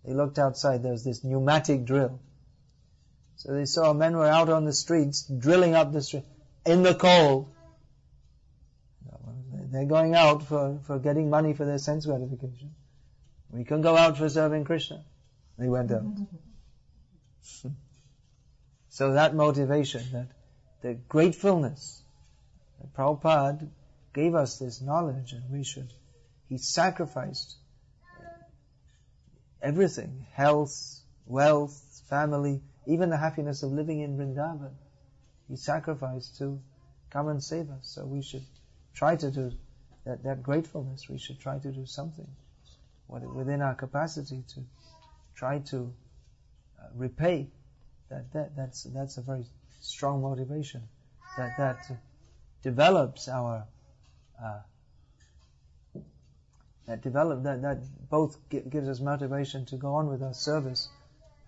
looked outside, there was this pneumatic drill. So they saw men were out on the streets, drilling up the street, in the cold. They're going out for getting money for their sense gratification. We can go out for serving Krishna. They went out. So that motivation, that the gratefulness, that Prabhupada gave us this knowledge, and he sacrificed everything, health, wealth, family, even the happiness of living in Vrindavan. He sacrificed to come and save us. So we should try to do that gratefulness. We should try to do something within our capacity to try to repay that debt. That's a very strong motivation. That develops our that both gives us motivation to go on with our service,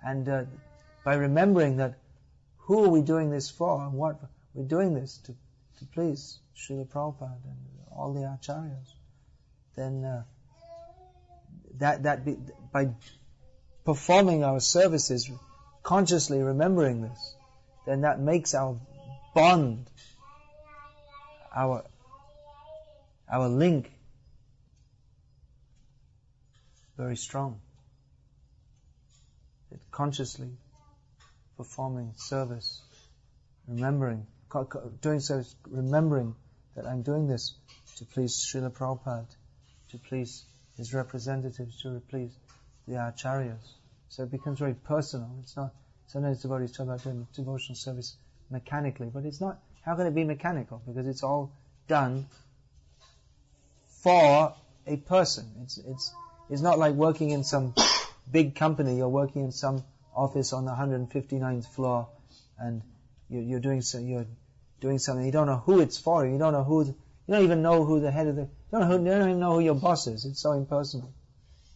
and by remembering that who are we doing this for, and what we're doing this to please Srila Prabhupada and all the acharyas, then by performing our services, consciously remembering this, then that makes our bond, our link, very strong. That consciously performing service, doing service, remembering that I'm doing this to please Srila Prabhupada, to please his representatives, to please the acharyas. So it becomes very personal. It's not, sometimes devotees talk about doing devotional service mechanically, but it's not, how can it be mechanical? Because it's all done for a person. It's not like working in some big company. You're working in some office on the 159th floor, and you're doing something. You don't know who it's for. You don't even know who the head of you don't even know who your boss is. It's so impersonal.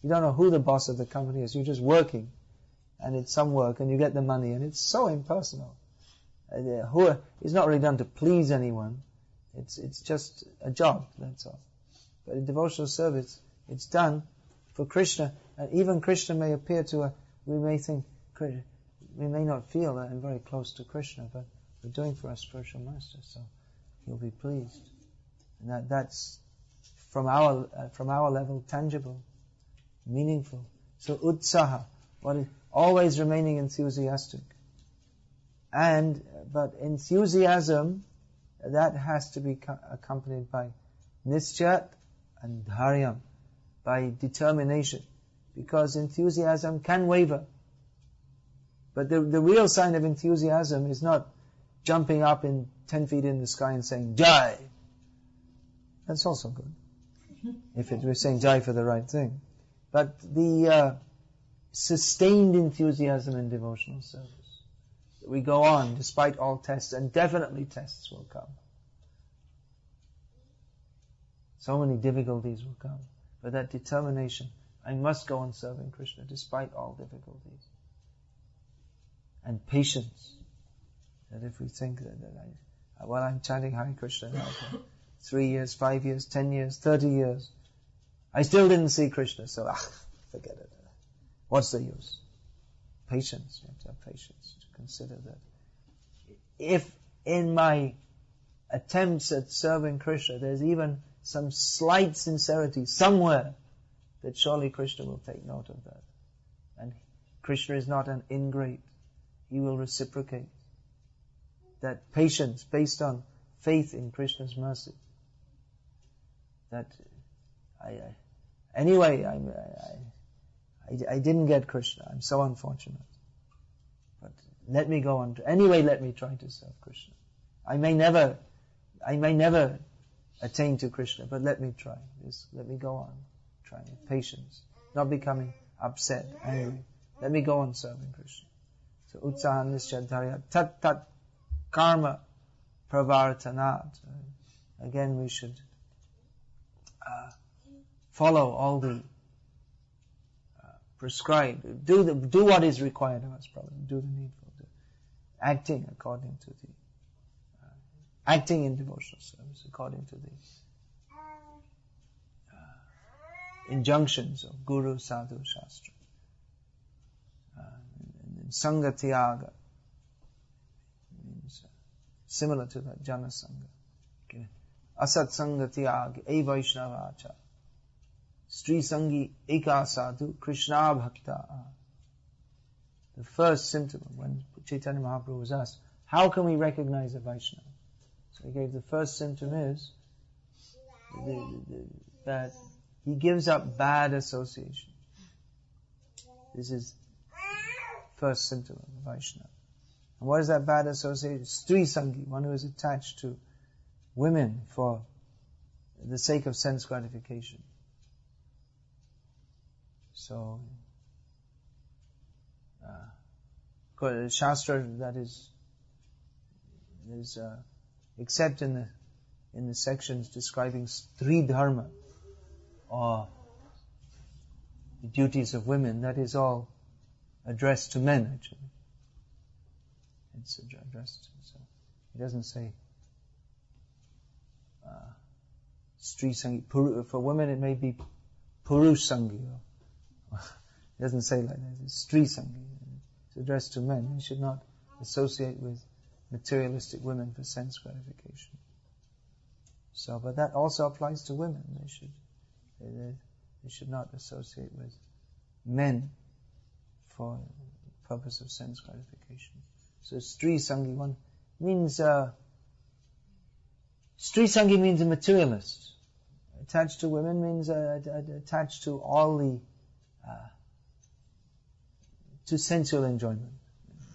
You don't know who the boss of the company is. You're just working, and it's some work, and you get the money, and it's so impersonal. It's not really done to please anyone. It's just a job. That's all. But in devotional service, it's done for Krishna, and even Krishna may appear to we may not feel that I'm very close to Krishna, but we're doing for our spiritual master, so he'll be pleased. And that's from our level tangible, meaningful. So utsaha, always remaining enthusiastic. But enthusiasm, that has to be accompanied by nischat and dharyam, by determination, because enthusiasm can waver. But the real sign of enthusiasm is not jumping up in 10 feet in the sky and saying, Jai! That's also good, if we're saying Jai for the right thing. But the sustained enthusiasm in devotional service, we go on despite all tests, and definitely tests will come. So many difficulties will come. But that determination, I must go on serving Krishna despite all difficulties. And patience. That if we think that I'm chanting Hare Krishna now for 3 years, 5 years, 10 years, 30 years, I still didn't see Krishna, so forget it. What's the use? Patience. You have to have patience to consider that. If in my attempts at serving Krishna, there's even some slight sincerity somewhere, that surely Krishna will take note of that. And Krishna is not an ingrate. He will reciprocate. That patience based on faith in Krishna's mercy. That I didn't get Krishna. I'm so unfortunate. But let me go on. Let me try to serve Krishna. I may never attain to Krishna, but let me try. Let me go on trying with patience, not becoming upset, angry. Let me go on serving Krishna. So utsaha nischadharya tat karma pravartanat. Again, we should follow all the prescribed. Do what is required of us, probably. Do the needful. Acting according to the acting in devotional service according to the injunctions of Guru, Sadhu, Shastra. Sangha Tyaga means similar to that Jana Sangha. Okay. Asat Sangha Tyaga, E Vaishnava Acha. Sri Sangi Eka Sadhu, Krishna Bhakta. The first symptom when Chaitanya Mahaprabhu was asked, how can we recognize a Vaishnava? So he gave the first symptom is that he gives up bad association. This is first symptom of a Vaishnava. And what is that bad association? Stri Sangi, one who is attached to women for the sake of sense gratification. So, Shastra that is except in the sections describing Stri Dharma or the duties of women, that is all addressed to men actually. It's addressed to, so it doesn't say Stri Sangi. For women it may be Purush Sangi. It doesn't say like that. It's Stri Sangi. It's addressed to men. We should not associate with materialistic women for sense gratification. So, but that also applies to women. They should not associate with men for the purpose of sense gratification. So, Stri Sangi one means Stri Sangi means a materialist. Attached to women means attached to all the to sensual enjoyment.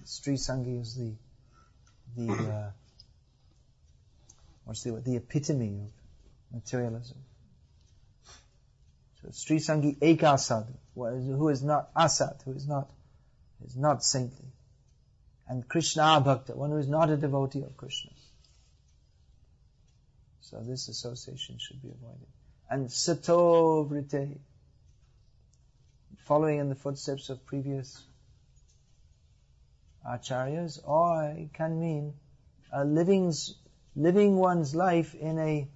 Stri Sangi is the epitome of materialism. So Stri Sangi Eka Sadhu, who is not asat, who is not saintly. And Krishna Bhakta, one who is not a devotee of Krishna. So this association should be avoided. And Sato Vrite, following in the footsteps of previous acharyas, or it can mean living one's life in a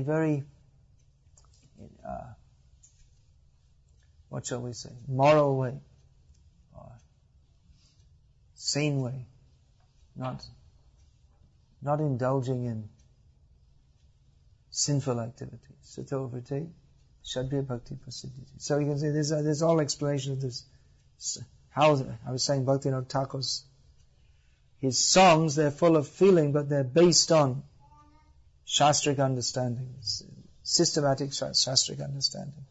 very what shall we say, moral way, or sane way, not indulging in sinful activities. Sato Vrite, Shadbya Bhakti Prasiddhiti. So you can say there's all explanation of this. How I was saying Bhaktivinoda Thakur's his songs, they're full of feeling, but they're based on shastric understanding, systematic shastric understanding.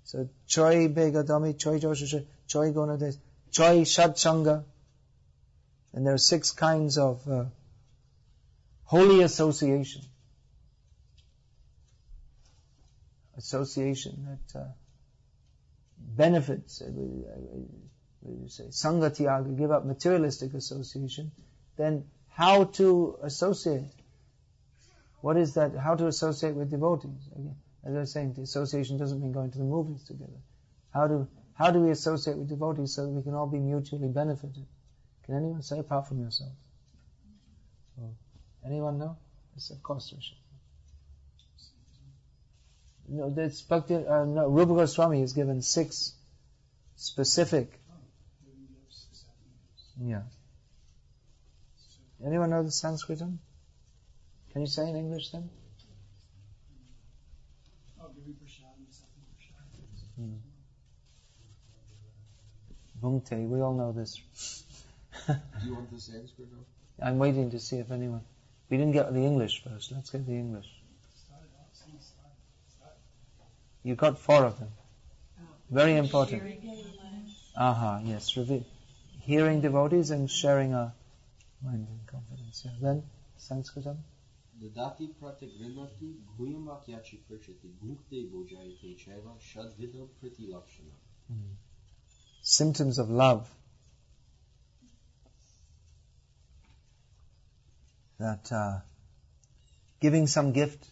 So Choi Begadami, Choi Joshusha, Choi Gonades, Choi Shadchanga, and there are 6 kinds of holy association. Association that benefits, we say, Sangatiyaga, give up materialistic association. Then how to associate? What is that? How to associate with devotees? Again, as I was saying, the association doesn't mean going to the movies together. How do we associate with devotees so that we can all be mutually benefited? Can anyone say apart from yourself? Anyone know? Yes, of course we should. No, that's Bhakti. Rupa Goswami has given 6 specific. Yeah. Anyone know the Sanskritam? Can you say in English then? Bhumte, we all know this. Do you want the Sanskrit? I'm waiting to see if anyone. We didn't get the English first. Let's get the English. You got 4 of them. Very important. Yes. Hearing devotees and sharing our mind and confidence. Yeah. Then, Sanskritam. Dadati pratigrinati guyamakyati prachati mukte bojayate chaiva shadvidam prati lakshana. Symptoms of love. that giving some gift,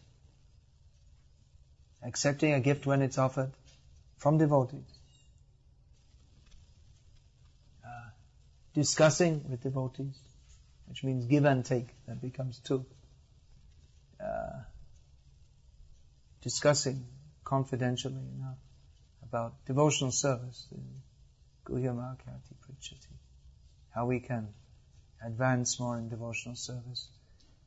accepting a gift when it's offered from devotees, discussing with devotees, which means give and take, that becomes two. Discussing confidentially about devotional service, how we can advance more in devotional service.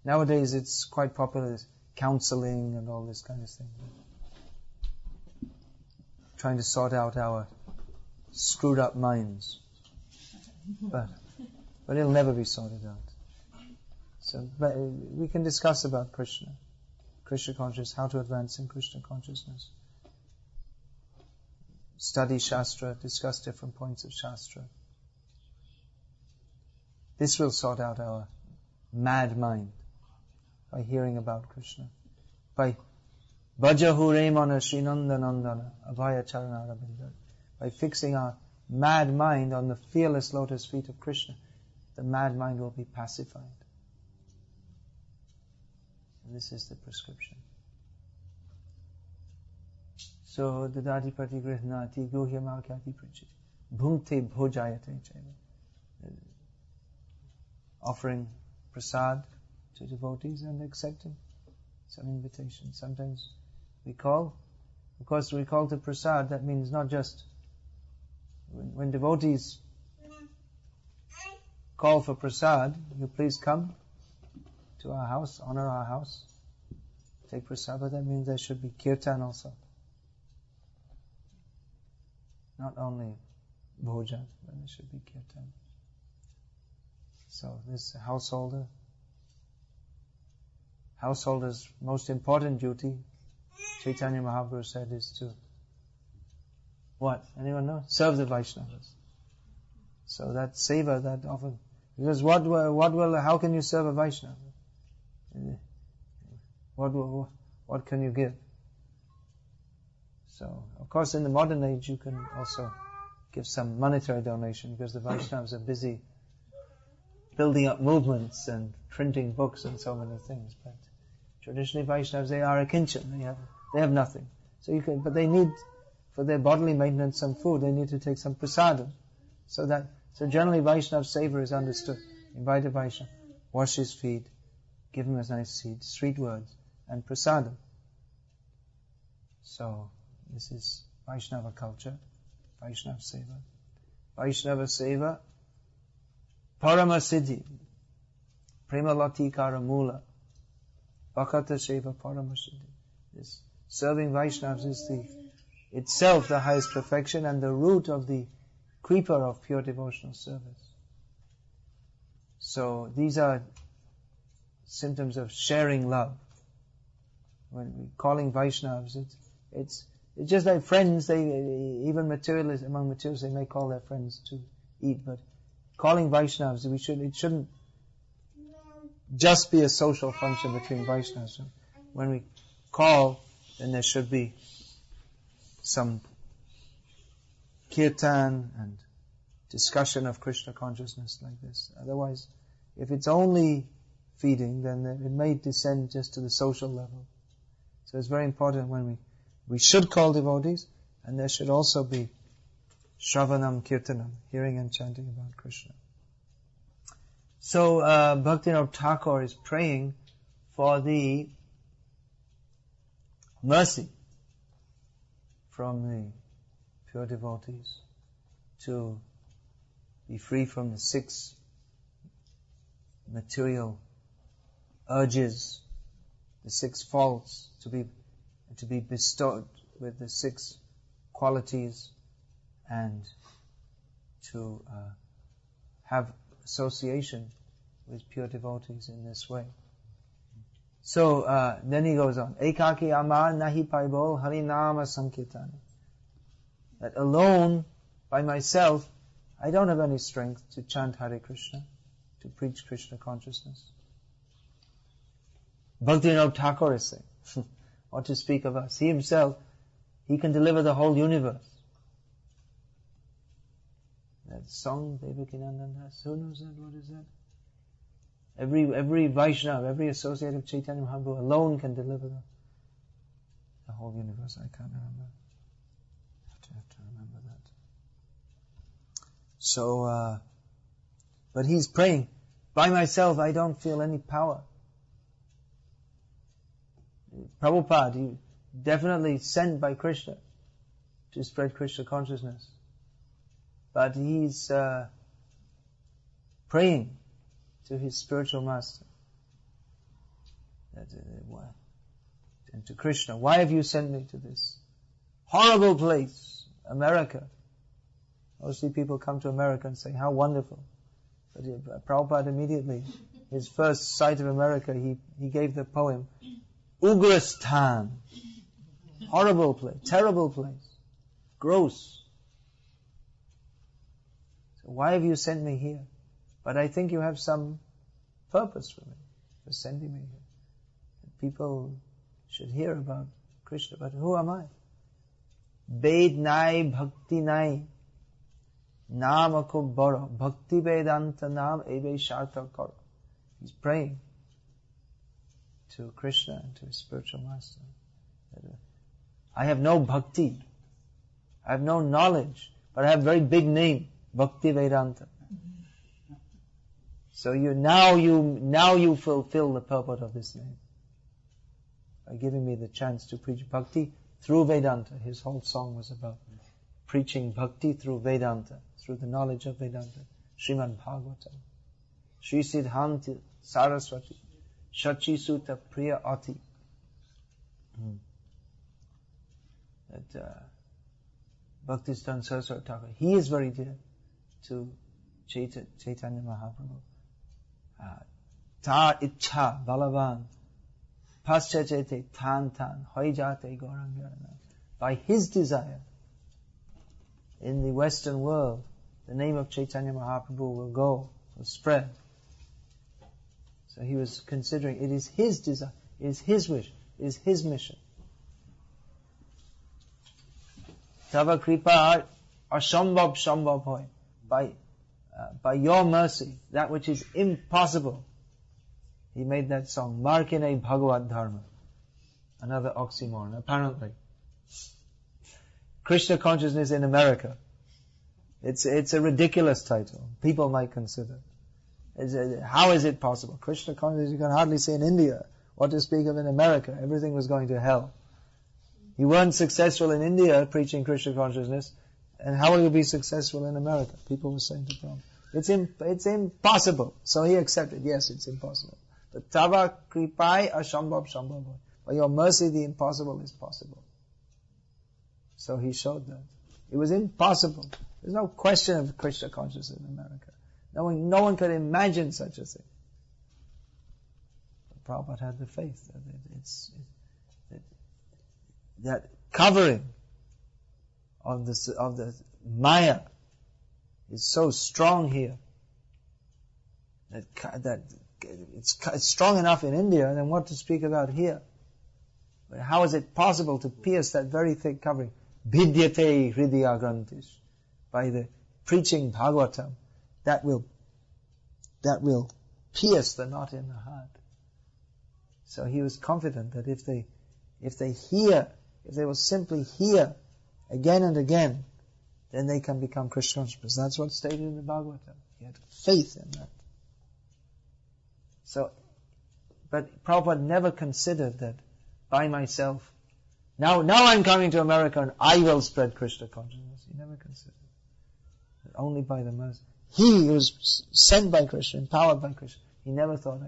Nowadays it's quite popular, counseling and all this kind of thing. Trying to sort out our screwed up minds. But it'll never be sorted out. So but we can discuss about Krishna consciousness, how to advance in Krishna consciousness. Study Shastra, discuss different points of Shastra. This will sort out our mad mind by hearing about Krishna. By Bhaja Hure Mana Srinandanandana Abhaya Charanarabinda. By fixing our mad mind on the fearless lotus feet of Krishna, the mad mind will be pacified. And this is the prescription. So, dadati prati grihnati guhyamarkati princhiti bhumte bhojayate chaiva. Offering prasad to devotees and accepting some invitation. Sometimes we call. Of course, we call to prasad. That means not just when devotees call for prasad, you please come to our house, honor our house, take prasad, but that means there should be kirtan also. Not only bhojan, but there should be kirtan. So this householder's most important duty, Chaitanya Mahaprabhu said, is to what? Anyone know? Serve the Vaishnavas. So that seva, that often, because how can you serve a Vaishnava? What can you give? So, of course, in the modern age, you can also give some monetary donation, because the Vaishnavas are busy building up movements and printing books and so many things. But traditionally, Vaishnavas, they are a kinchan. They have nothing. So but they need, for their bodily maintenance, some food. They need to take some prasadam. So generally, Vaishnava seva is understood. Invite a Vaishnava, wash his feet, give him a nice seat, sweet words, and prasadam. So, this is Vaishnava culture, Vaishnava seva. Vaishnava seva, parama siddhi, prema latikara mula, bhakata seva parama siddhi. This serving Vaishnavas is itself the highest perfection and the root of the creeper of pure devotional service. So these are symptoms of sharing love. When we're calling Vaishnavas, it's just like friends. Even materialists, among materialists, they may call their friends to eat, but calling Vaishnavas, it shouldn't just be a social function between Vaishnavas. When we call, then there should be some kirtan and discussion of Krishna consciousness like this. Otherwise, if it's only feeding, then it may descend just to the social level. So it's very important when we should call devotees, and there should also be Shravanam Kirtanam, hearing and chanting about Krishna. So Bhaktivinoda Thakur is praying for the mercy from the pure devotees to be free from the 6 material urges, the 6 faults, to be bestowed with the 6 qualities, and to have association with pure devotees in this way. So then he goes on, Ekaki amar nahi paibol harinama sankirtana. That alone, by myself, I don't have any strength to chant Hare Krishna, to preach Krishna consciousness. Bhaktivinoda Thakur is saying, what to speak of us. He himself, he can deliver the whole universe. That song, Devakinandan has, who knows that? What is that? Every Vaishnava, every associate of Chaitanya Mahaprabhu alone can deliver the whole universe. I can't remember. I have to remember that. So, but he's praying, by myself I don't feel any power. Prabhupada, he definitely sent by Krishna to spread Krishna consciousness. But he's praying to his spiritual master and to Krishna, why have you sent me to this horrible place, America? Mostly people come to America and say, how wonderful. But Prabhupada immediately, his first sight of America, he gave the poem, Ugrastan. Horrible place, terrible place, gross. So why have you sent me here? But I think you have some purpose for me, for sending me here. People should hear about Krishna, but who am I? Ved nai, bhakti nai, naam akub baro, bhakti vedanta naam ebe sharta karo. He's praying to Krishna and to his spiritual master. I have no bhakti, I have no knowledge, but I have a very big name, Bhakti Vedanta. So now you fulfill the purport of this name by giving me the chance to preach bhakti through Vedanta. His whole song was about preaching bhakti through Vedanta, through the knowledge of Vedanta. Srimad Bhagavatam, Shri Siddhanta Saraswati, Shachi Sutta Priya Ati. That Bhaktistan Saraswati Thakur, he is very dear to Chaitanya Mahaprabhu. Tar ichha balavan paschachete tan hoijate gaurangana. By his desire, in the Western world, the name of Chaitanya Mahaprabhu will spread. So he was considering, it is his desire, it is his wish, it is his mission. Tava kripa ashambhav shambhav hoy. By your mercy, that which is impossible. He made that song, Markine Bhagavad Dharma. Another oxymoron, apparently. Krishna consciousness in America. It's a ridiculous title. People might consider. How is it possible? Krishna consciousness you can hardly say in India. What to speak of in America? Everything was going to hell. You weren't successful in India preaching Krishna consciousness, and how will you be successful in America? People were saying to Prabhupada, it's impossible. So he accepted, yes, it's impossible. But Tava kripai ashambhav shambhav. By your mercy, the impossible is possible. So he showed that. It was impossible. There's no question of Krishna consciousness in America. No one could imagine such a thing. But Prabhupada had the faith that covering of the Maya is so strong here that it's strong enough in India, and then what to speak about here? But how is it possible to pierce that very thick covering? Vidyate hridaya grantish. By the preaching Bhagavatam, that will pierce the knot in the heart. So he was confident that if they will simply hear again and again, then they can become Krishna conscious. That's what's stated in the Bhagavatam. He had faith in that. So, but Prabhupada never considered that by myself, now I'm coming to America and I will spread Krishna consciousness. He never considered that. Only by the mercy. He was sent by Krishna, empowered by Krishna. He never thought,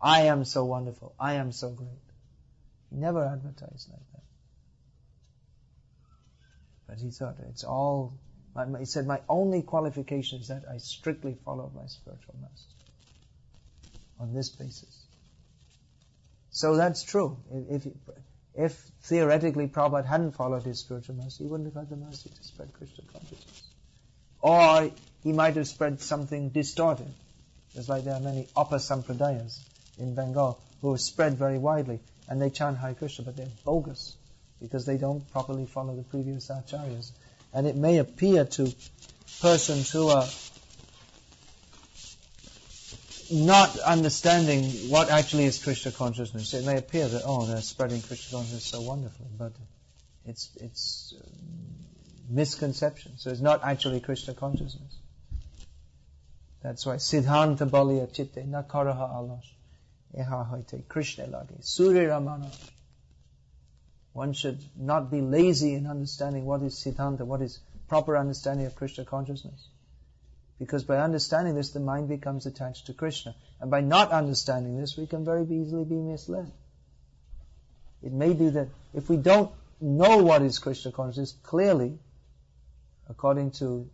I am so wonderful, I am so great. He never advertised like that. But he thought, he said, my only qualification is that I strictly follow my spiritual master. On this basis. So that's true. If theoretically Prabhupada hadn't followed his spiritual master, he wouldn't have had the mercy to spread Krishna consciousness. Or he might have spread something distorted. Just like there are many Upper Sampradayas in Bengal who have spread very widely, and they chant Hare Krishna, but they're bogus, because they don't properly follow the previous acharyas. And it may appear to persons who are not understanding what actually is Krishna consciousness. It may appear that, they're spreading Krishna consciousness so wonderful, but it's misconception. So it's not actually Krishna consciousness. That's why Siddhanta Baliya Chitte Nakaraha Alash Eha Hoite Krishna Lage Surya Ramana. One should not be lazy in understanding what is Siddhanta, what is proper understanding of Krishna consciousness. Because by understanding this, the mind becomes attached to Krishna. And by not understanding this, we can very easily be misled. It may be that if we don't know what is Krishna consciousness clearly, according to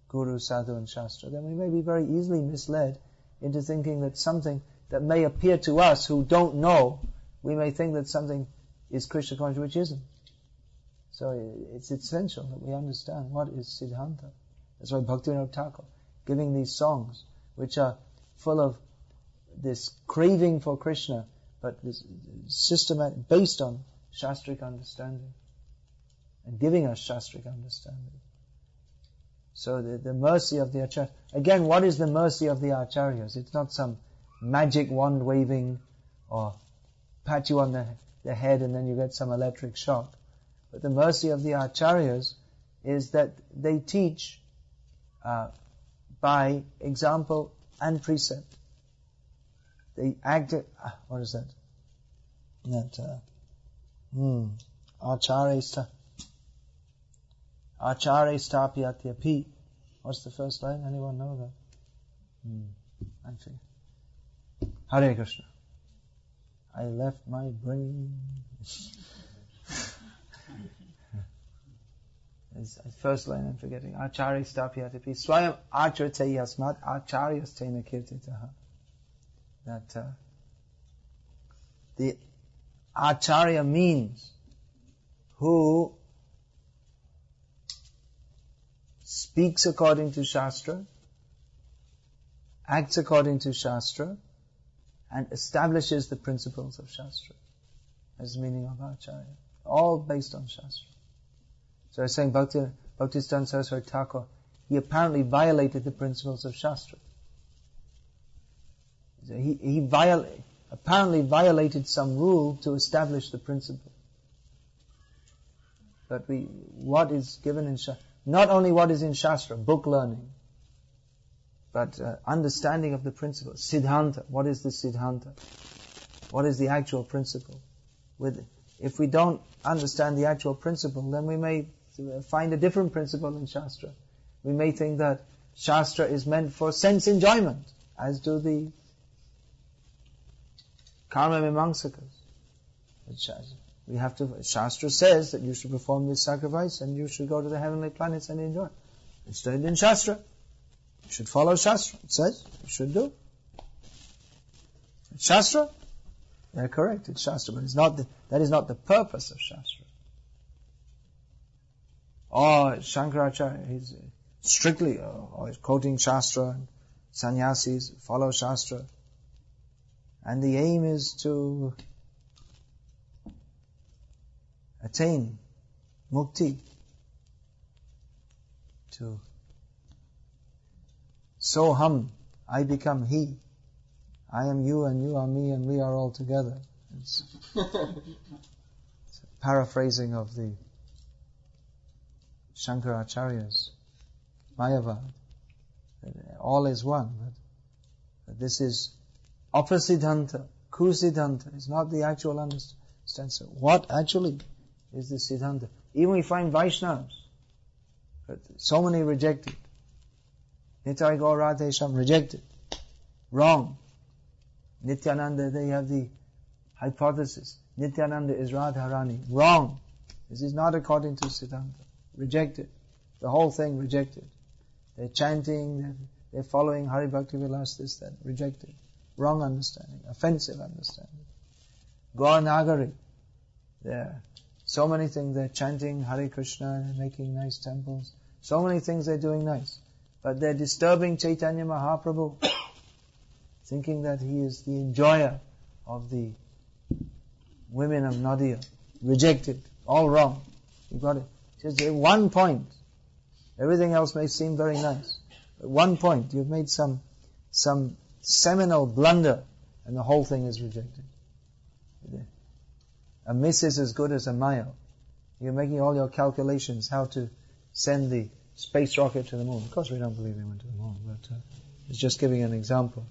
Guru, Sadhu and Shastra, then we may be very easily misled into thinking that something that may appear to us who don't know, we may think that something is Krishna consciousness which isn't. So it's essential that we understand what is Siddhanta. That's why Bhaktivinoda Thakur, giving these songs, which are full of this craving for Krishna, but this systematic, based on Shastric understanding, and giving us Shastric understanding. So the mercy of the Acharyas. Again, what is the mercy of the Acharyas? It's not some magic wand waving, or pat you on the head and then you get some electric shock. But the mercy of the Acharyas is that they teach by example and precept. They act. What is that? Acharya stapyatyapi. What's the first line? Anyone know that? I think. Hare Krishna. I left my brain. First line I'm forgetting. Acharya stapyatyapi. Swayam acharate yasmat acharyas tena kirtitaha. That the Acharya means who speaks according to Shastra, acts according to Shastra, and establishes the principles of Shastra. That's the meaning of Acharya. All based on Shastra. So I was saying Bhaktisiddhanta Saraswati Thakur, he apparently violated the principles of Shastra. He apparently violated some rule to establish the principle. But what is given in Shastra, not only what is in Shastra, book learning, but understanding of the principle. Siddhanta, what is the Siddhanta? What is the actual principle? If we don't understand the actual principle, then we may find a different principle in Shastra. We may think that Shastra is meant for sense enjoyment, as do the Karma Mimamsakas. Shastra says that you should perform this sacrifice and you should go to the heavenly planets and enjoy. It's stated in Shastra. You should follow Shastra. It says you should do. It's Shastra? They're correct, it's Shastra, but that is not the purpose of Shastra. Shankaracharya, he's strictly he's quoting Shastra, and sannyasis follow Shastra. And the aim is to attain mukti. Soham, I become he. I am you and you are me and we are all together. It's a paraphrasing of the Shankaracharya's Mayavad. All is one. But this is Apasiddhanta, Kusiddhanta. It's not the actual understanding. So what actually is the Siddhanta? Even we find Vaishnavas, but so many rejected. Nitai Gaur Radhe Sham rejected. Wrong. Nityananda, they have the hypothesis. Nityananda is Radharani. Wrong. This is not according to Siddhanta. Rejected. The whole thing rejected. They're chanting, they're following Hari Bhakti Vilas, this, that. Rejected. Wrong understanding. Offensive understanding. Gaur Nagari. There. So many things. They're chanting Hare Krishna, they're making nice temples. So many things they're doing nice. But they're disturbing Chaitanya Mahaprabhu. Thinking that he is the enjoyer of the women of Nadia. Rejected. All wrong. You got it. Just at one point. Everything else may seem very nice. At one point, you've made some seminal blunder, and the whole thing is rejected. A miss is as good as a mile. You're making all your calculations how to send the space rocket to the moon. Of course we don't believe they went to the moon, but it's just giving an example.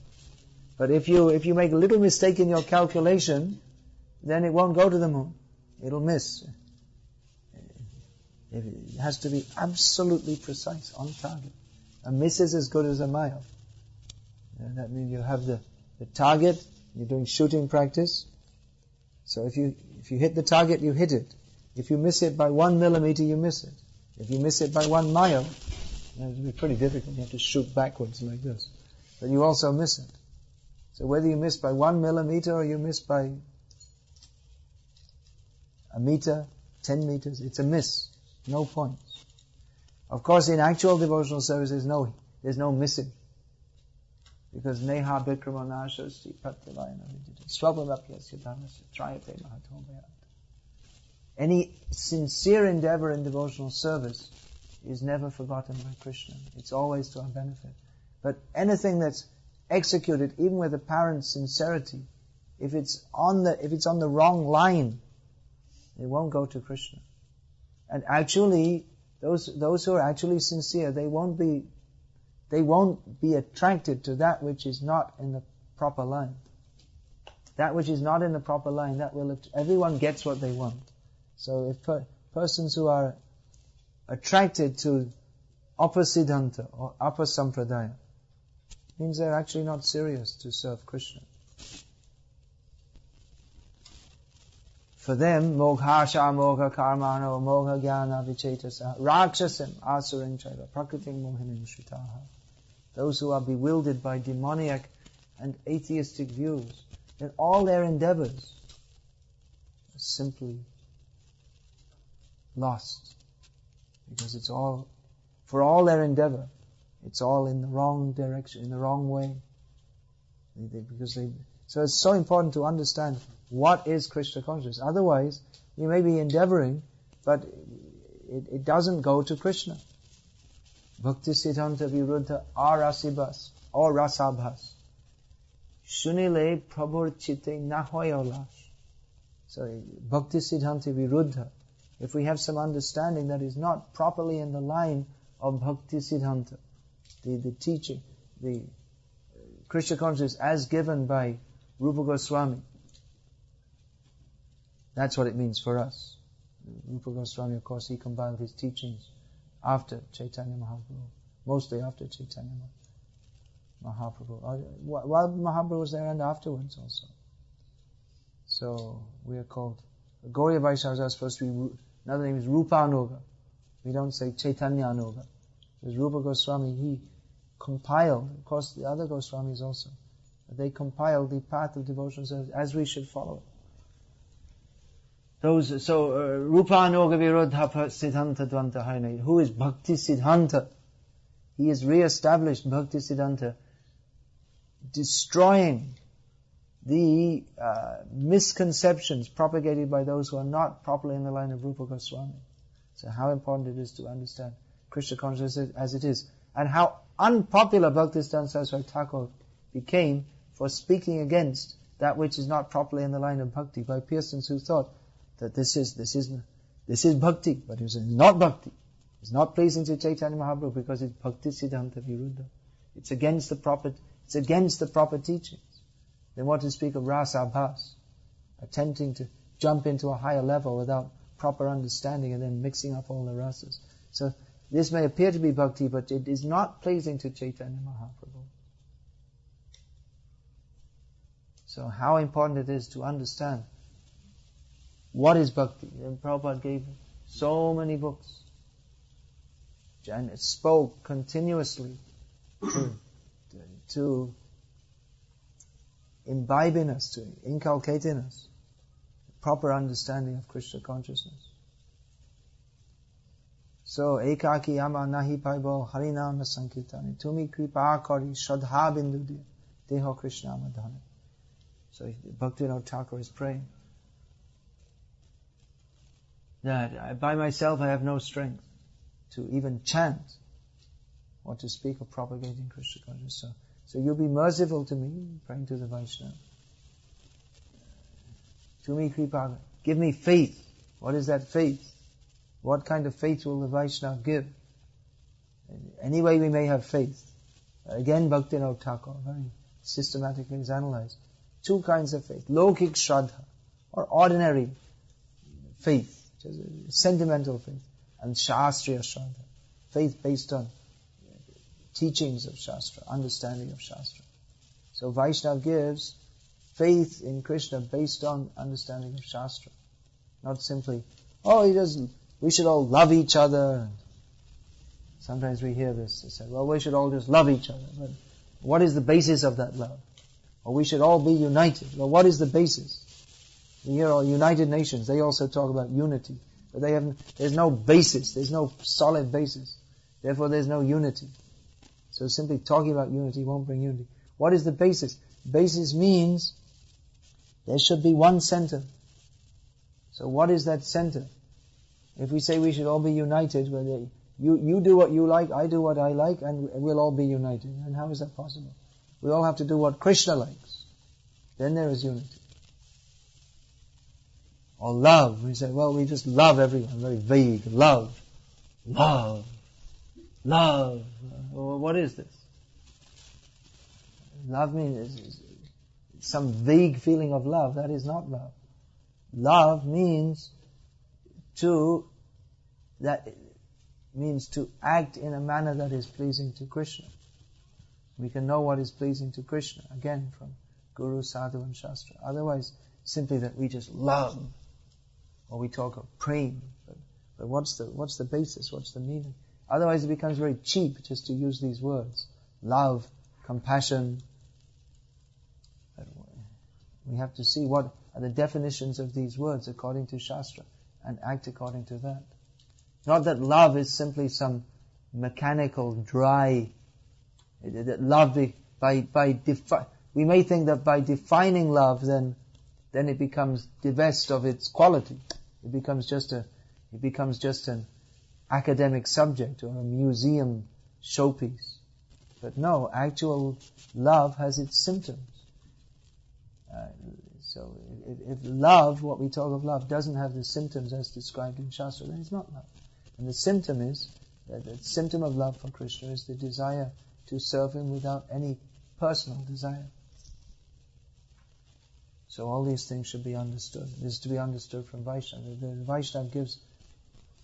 But if you make a little mistake in your calculation, then it won't go to the moon. It'll miss. It has to be absolutely precise, on target. A miss is as good as a mile. And that means you have the target, you're doing shooting practice. So if you hit the target, you hit it. If you miss it by 1 millimeter, you miss it. If you miss it by 1 mile, it'll be pretty difficult. You have to shoot backwards like this. But you also miss it. So whether you miss by 1 millimeter or you miss by a meter, 10 meters, it's a miss. No points. Of course, in actual devotional service, there's no missing. Because neha bikrama nashasti pattivayana vidita swabhavapyasya dhammasya trayate mahatomaya. Any sincere endeavor in devotional service is never forgotten by Krishna. It's always to our benefit. But anything that's executed, even with apparent sincerity, if it's on the wrong line, it won't go to Krishna. And actually, those who are actually sincere, they won't be attracted to that which is not in the proper line. That which is not in the proper line, everyone gets what they want. So if persons who are attracted to apasiddhanta or apasampradaya, means they're actually not serious to serve Krishna. For them, moghasha mogha karmano mogha jnana vichetasa rakshasim asurim chaiva prakritim mohinim shritaha. Those who are bewildered by demoniac and atheistic views, then all their endeavors are simply lost. Because it's all, for all their endeavor, it's all in the wrong direction, in the wrong way. So it's so important to understand what is Krishna consciousness. Otherwise, we may be endeavoring, but it doesn't go to Krishna. Bhakti siddhanta viruddha arasibhas or rasabhas. Shunile prabhur chitte nahoyolash. So bhakti siddhanta viruddha. If we have some understanding that is not properly in the line of bhakti siddhanta, the teaching, the Krishna consciousness as given by Rupa Goswami, that's what it means for us. Rupa Goswami, of course, he compiled his teachings after Chaitanya Mahaprabhu, mostly after Chaitanya Mahaprabhu. While Mahaprabhu was there and afterwards also. So we are called, Gauriya Vaishnavas are supposed to be, another name is Rupa Anuga. We don't say Chaitanya Anuga. Because Rupa Goswami, he compiled, of course the other Goswamis also, they compiled the path of devotional service as we should follow it. Rupa Anuga Viruddha Siddhanta Dvanta Haine. Who is Bhakti Siddhanta? He has re-established Bhakti Siddhanta, destroying the misconceptions propagated by those who are not properly in the line of Rupa Goswami. So how important it is to understand Krishna consciousness as it is, and how unpopular Bhaktisiddhanta Saraswati Thakur became for speaking against that which is not properly in the line of bhakti by persons who thought that this is bhakti, but it was not bhakti. It's not pleasing to Chaitanya Mahaprabhu because it's Bhakti Siddhanta Viruddha. It's against the proper teachings. Then what to speak of rasa abhas, attempting to jump into a higher level without proper understanding and then mixing up all the rasas. So this may appear to be bhakti, but it is not pleasing to Chaitanya Mahaprabhu. So how important it is to understand what is bhakti. And Prabhupada gave so many books and it spoke continuously to imbibe in us, to inculcate in us proper understanding of Krishna consciousness. So, ekaki ama nahi paibo harinama sankirtani tumi kripa kari shraddha bindu diya deho Krishna amadhane. So Bhaktivinoda Thakur is praying that by myself I have no strength to even chant or to speak of propagating Krishna consciousness. So So you'll be merciful to me, praying to the Vaishnava. Tumi kripa, give me faith. What is that faith? What kind of faith will the Vaishnava give? Anyway we may have faith. Again, Bhaktivinoda Thakur very systematically is analyzed. Two kinds of faith. Lokik Shraddha, or ordinary faith, just sentimental faith. And Shastriya Shraddha, faith based on teachings of Shastra, understanding of Shastra. So Vaishnava gives faith in Krishna based on understanding of Shastra. Not simply, we should all love each other. Sometimes we hear this, they say, we should all just love each other. But what is the basis of that love? Or we should all be united. Well, what is the basis? We hear all United Nations, they also talk about unity. But there's no basis, there's no solid basis. Therefore there's no unity. So simply talking about unity won't bring unity. What is the basis? Basis means there should be one center. So what is that center? If we say we should all be united, you do what you like, I do what I like, and we'll all be united. And how is that possible? We all have to do what Krishna likes. Then there is unity. Or love. We say, we just love everyone. Very vague. Love. Well, what is this? Love means some vague feeling of love. That is not love. Love means to act in a manner that is pleasing to Krishna. We can know what is pleasing to Krishna, again, from Guru, Sadhu and Shastra. Otherwise, simply that we just love, or we talk of prem. But what's the basis? What's the meaning? Otherwise it becomes very cheap just to use these words. Love, compassion. We have to see what are the definitions of these words according to Shastra and act according to that. Not that love is simply some mechanical, dry, that love we may think that by defining love then it becomes divest of its quality. It becomes just an academic subject or a museum showpiece. But no, actual love has its symptoms. So if love, what we talk of love, doesn't have the symptoms as described in Shastra, then it's not love. And the symptom is, the symptom of love for Krishna is the desire to serve Him without any personal desire. So all these things should be understood. This is to be understood from Vaishnava. The Vaishnava gives,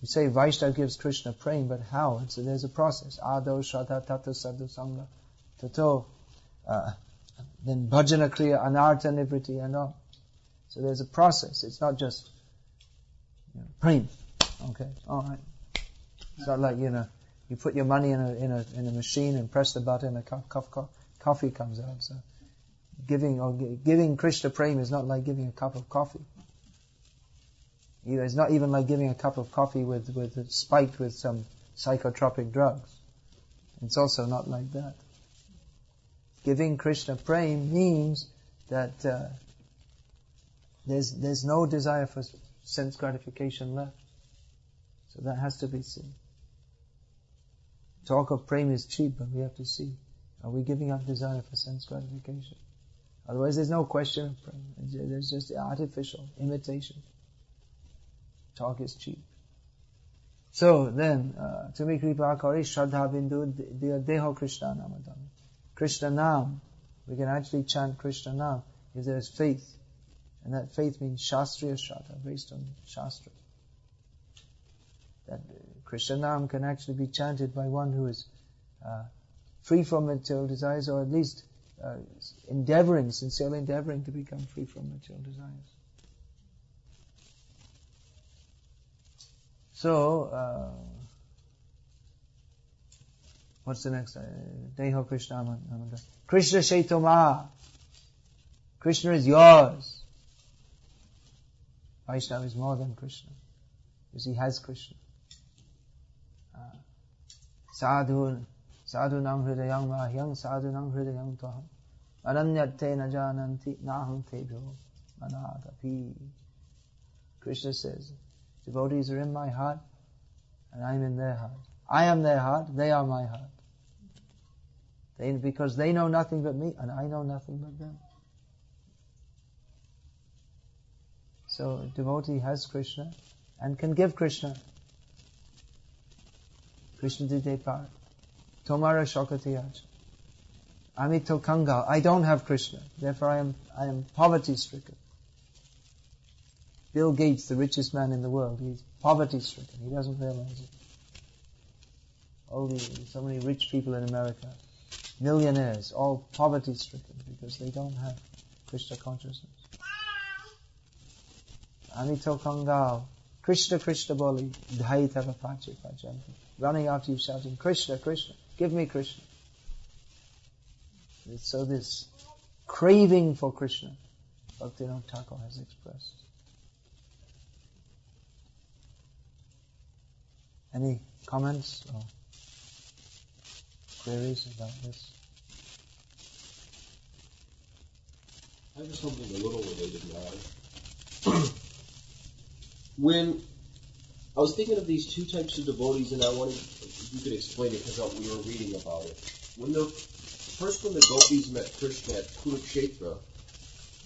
we say Vaishnava gives Krishna praying, but how? There's a process. Ado, Shraddha, Tato, Sadhu, Sangha, Tato, then Bhajana Kriya, Anartha, Nivriti, and all. So there's a process. It's not just praying. Okay, alright. It's not like, you put your money in a machine and press the button and a cup of coffee comes out. So giving Krishna prema is not like giving a cup of coffee. It's not even like giving a cup of coffee with spiked with some psychotropic drugs. It's also not like that. Giving Krishna prema means that there's no desire for sense gratification left. So that has to be seen. Talk of prema is cheap, but we have to see. Are we giving up desire for sense gratification? Otherwise there's no question of prema. There's just the artificial imitation. Talk is cheap. So then, Tumi kripa kari shraddha bindu deho Krishna namadam. Krishna Nam, we can actually chant Krishna Nam if there is faith. And that faith means Shastriya Shraddha, based on Shastra. That Krishna Nam can actually be chanted by one who is free from material desires, or at least sincerely endeavoring to become free from material desires. So, what's the next? Deho Krishna Amanda. Krishna Shaitoma. Krishna is yours. Vaishnava is more than Krishna, because he has Krishna. Sadhu nam hridayam mahyam sadhu nam hridayam toham ananyate na jananti naham tebho manadapi. Krishna says, devotees are in my heart and I am in their heart. I am their heart, they are my heart. Because they know nothing but me, and I know nothing but them. So a devotee has Krishna and can give Krishna. Krishna dide par. Tomara shokati aj. Amito kangal. I don't have Krishna. Therefore I am poverty stricken. Bill Gates, the richest man in the world, he's poverty stricken. He doesn't realize it. So many rich people in America, millionaires, all poverty stricken because they don't have Krishna consciousness. Amito kangal. Krishna, Krishna boli. Dhaitava pache pajanti. Running after you shouting, Krishna, Krishna. Give me Krishna. So this craving for Krishna, Bhakti Thakur has expressed. Any comments or queries about this? I have something a little related now. When I was thinking of these two types of devotees, and I wanted if you could explain it because we were reading about it. When the gopis met Krishna at Kurukshetra,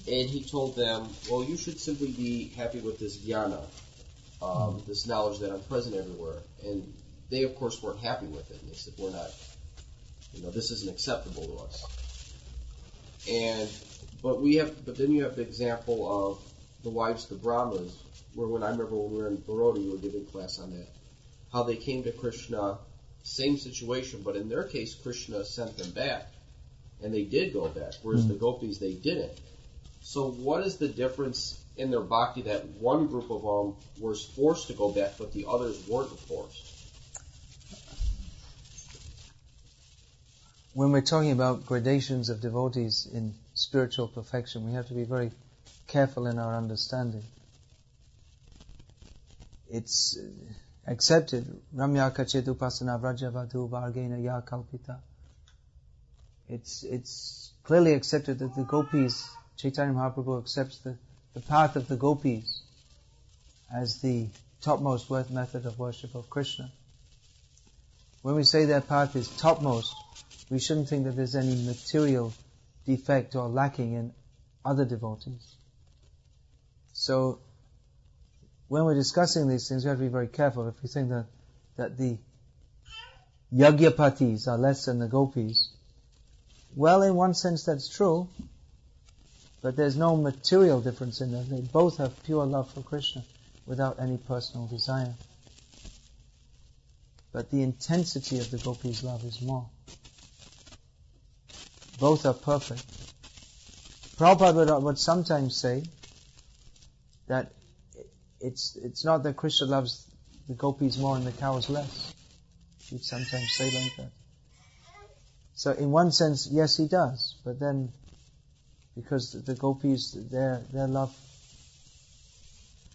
and he told them, well, you should simply be happy with this jnana, this knowledge that I'm present everywhere. And they, of course, weren't happy with it. And they said, we're not, this isn't acceptable to us. But then you have the example of the wives of the Brahmas, where I remember when we were in Baroda, we were giving class on that, how they came to Krishna, same situation, but in their case, Krishna sent them back, and they did go back, whereas the gopis, they didn't. So what is the difference in their bhakti that one group of them was forced to go back, but the others weren't forced? When we're talking about gradations of devotees in spiritual perfection, we have to be very careful in our understanding. It's accepted. Ramya kachetu pasana vrajavadu vargena ya kalpita. It's clearly accepted that the gopis, Chaitanya Mahaprabhu accepts the path of the gopis as the topmost method of worship of Krishna. When we say that path is topmost, we shouldn't think that there's any material defect or lacking in other devotees. So, when we're discussing these things, we have to be very careful. If we think that the Yagyapatis are less than the gopis, well, in one sense that's true, but there's no material difference in them. They both have pure love for Krishna without any personal desire. But the intensity of the gopis' love is more. Both are perfect. Prabhupada would sometimes say that it's not that Krishna loves the gopis more and the cows less. He'd sometimes say like that. So in one sense, yes, he does. But then, because the gopis, their love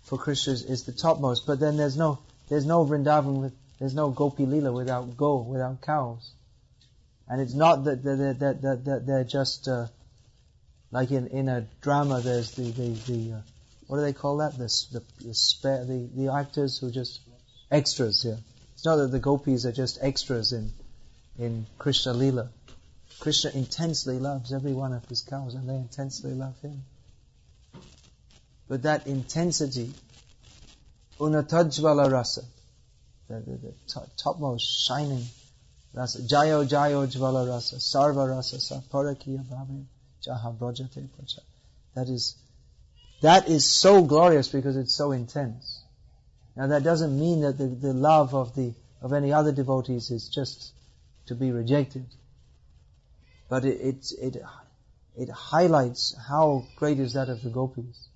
for Krishna is the topmost. But then there's no Vrindavan there's no Gopi Lila without cows. And it's not that they're just like in a drama. There's the what do they call that? The actors who just extras. Yeah, it's not that the gopis are just extras in Krishna Lila. Krishna intensely loves every one of his cows, and they intensely love him. But that intensity, unatajvala rasa, the topmost shining rasa, jayo jvala rasa, sarva rasa, saparakiya bhavya, jaha brajate pracha. That is so glorious because it's so intense. Now that doesn't mean that the love of any other devotees is just to be rejected. But it highlights how great is that of the gopis.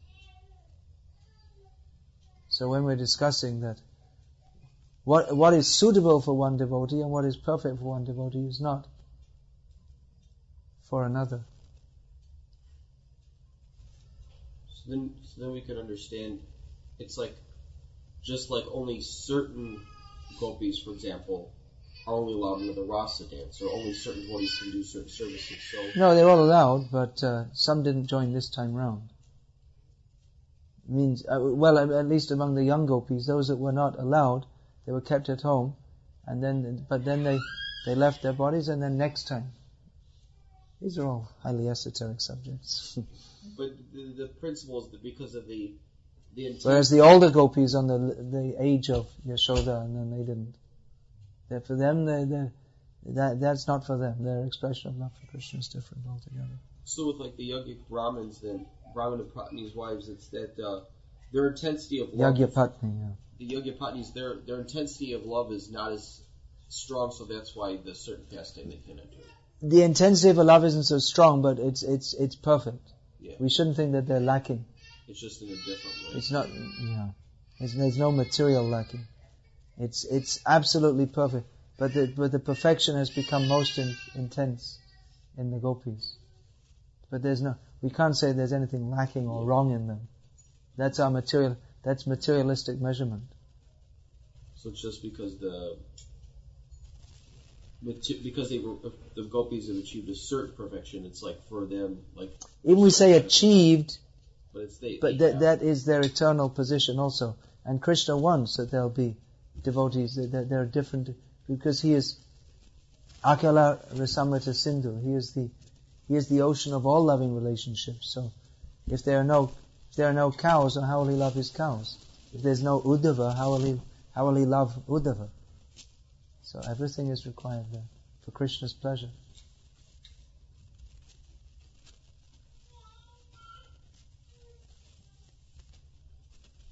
So when we're discussing that, what is suitable for one devotee and what is perfect for one devotee is not for another. So then we could understand, it's just like only certain gopis, for example, are only allowed into the rasa dance, or only certain devotees can do certain services. So no, they're all allowed, but some didn't join this time round. It means, at least among the young gopis, those that were not allowed, they were kept at home, but then they left their bodies, and then next time These are all highly esoteric subjects. But the principle is that because of the intent. Whereas the older gopis on the age of Yashoda, and then they didn't. For them, that's not for them. Their expression of love for Krishna is different altogether. So with like the yogic Brahmins, then Brahmana Patni's wives, it's that their intensity of love. Yagyapatni, yeah. The Yagyapatnis, their intensity of love is not as strong, so that's why the certain pastime they cannot do. The intensity of love isn't so strong, but it's perfect. Yeah. We shouldn't think that they're lacking. It's just in a different way. It's not, yeah. There's no material lacking. It's absolutely perfect. But the perfection has become most intense in the gopis. But we can't say there's anything lacking or wrong in them. That's materialistic measurement. So it's just because the gopis have achieved a certain perfection, it's like for them, like. Even we say achieved, but that is their eternal position also. And Krishna wants that there'll be devotees, that they're different, because He is Akala Rasamrita Sindhu. He is the ocean of all loving relationships. So if there are no cows, how will He love His cows? If there's no Uddhava, how will He love Uddhava? So everything is required there for Krishna's pleasure.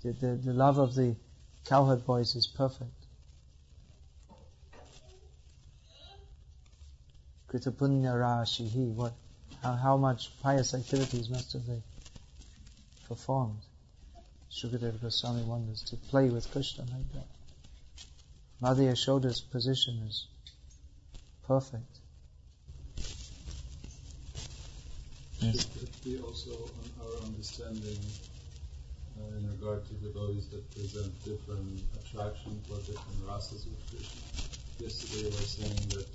The love of the cowherd boys is perfect. Krita punya rashihi. How much pious activities must have they performed? Shukadeva Goswami wonders, to play with Krishna like that. Mother Yashoda's position is perfect. Yes. Should it be also on our understanding in regard to devotees that present different attraction for different rasas with Krishna? Yesterday we were saying that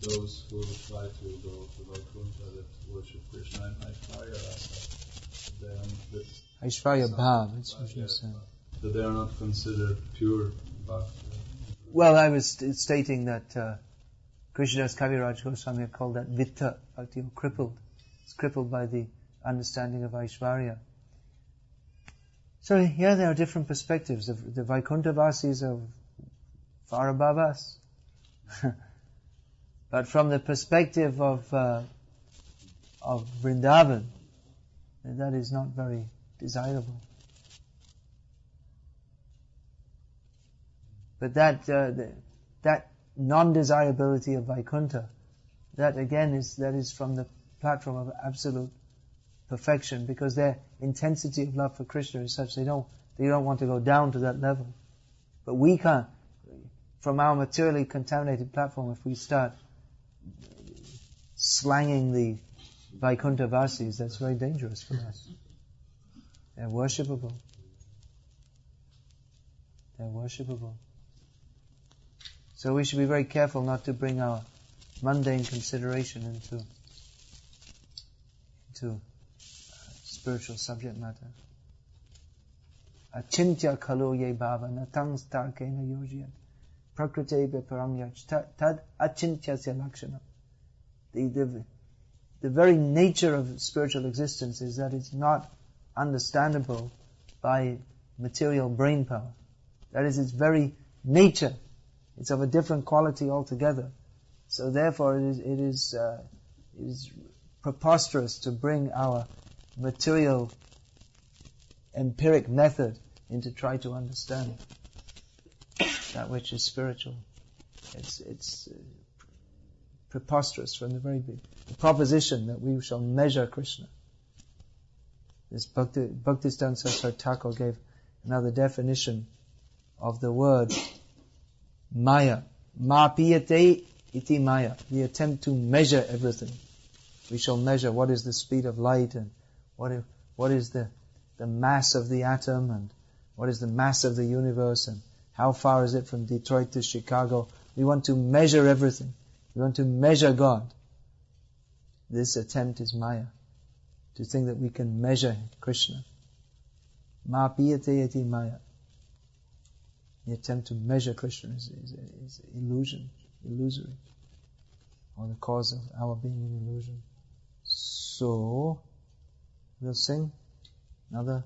those who try to go to Vaikuntha, that worship Krishna in Aishwarya rasa, Aishwarya Bhav, that's what you said. That they are not considered pure Bhakti. Well, I was stating that Krishnadas Kaviraj Goswami called that Vitta, Bhakti, crippled. It's crippled by the understanding of Aishwarya. So here there are different perspectives. The Vaikuntha Vasis are far above us. But from the perspective of Vrindavan, that is not very desirable. But that non-desirability of Vaikuntha, that again is from the platform of absolute perfection, because their intensity of love for Krishna is such they don't want to go down to that level. But we can't. From our materially contaminated platform, if we start slanging the Vaikuntha Vasis, that's very dangerous for us. They're worshipable. They're worshipable. So we should be very careful not to bring our mundane consideration into spiritual subject matter. Achintya kalo ye bhava natang starkena yojyat prakritebe parangyach tad achintyasya lakshana. The very nature of spiritual existence is that it's not understandable by material brain power. That is its very nature. It's of a different quality altogether. So therefore it is preposterous to bring our material empiric method into try to understand that which is spiritual. It's preposterous from the very big proposition that we shall measure Krishna. This Bhaktisiddhanta Saraswati Thakur gave another definition of the word Maya. Ma piyate iti Maya. The attempt to measure everything. We shall measure what is the speed of light, and what is the mass of the atom, and what is the mass of the universe, and how far is it from Detroit to Chicago. We want to measure everything. We want to measure God. This attempt is Maya. To think that we can measure Krishna. Ma piyate iti Maya. The attempt to measure Krishna is illusion, illusory. or the cause of our being in illusion. So, we'll sing another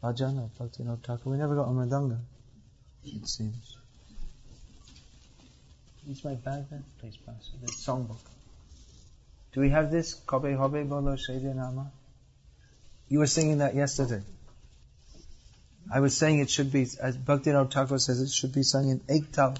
bhajan of Bhakti Thakur. We never got a mridanga, it seems. Is my bag there? Please pass it. The songbook. Do we have this? Kobe Hobe Bolo Shaidia Nama? You were singing that yesterday. I was saying it should be, as Bhakti Thakur says, it should be sung in Ek Tal.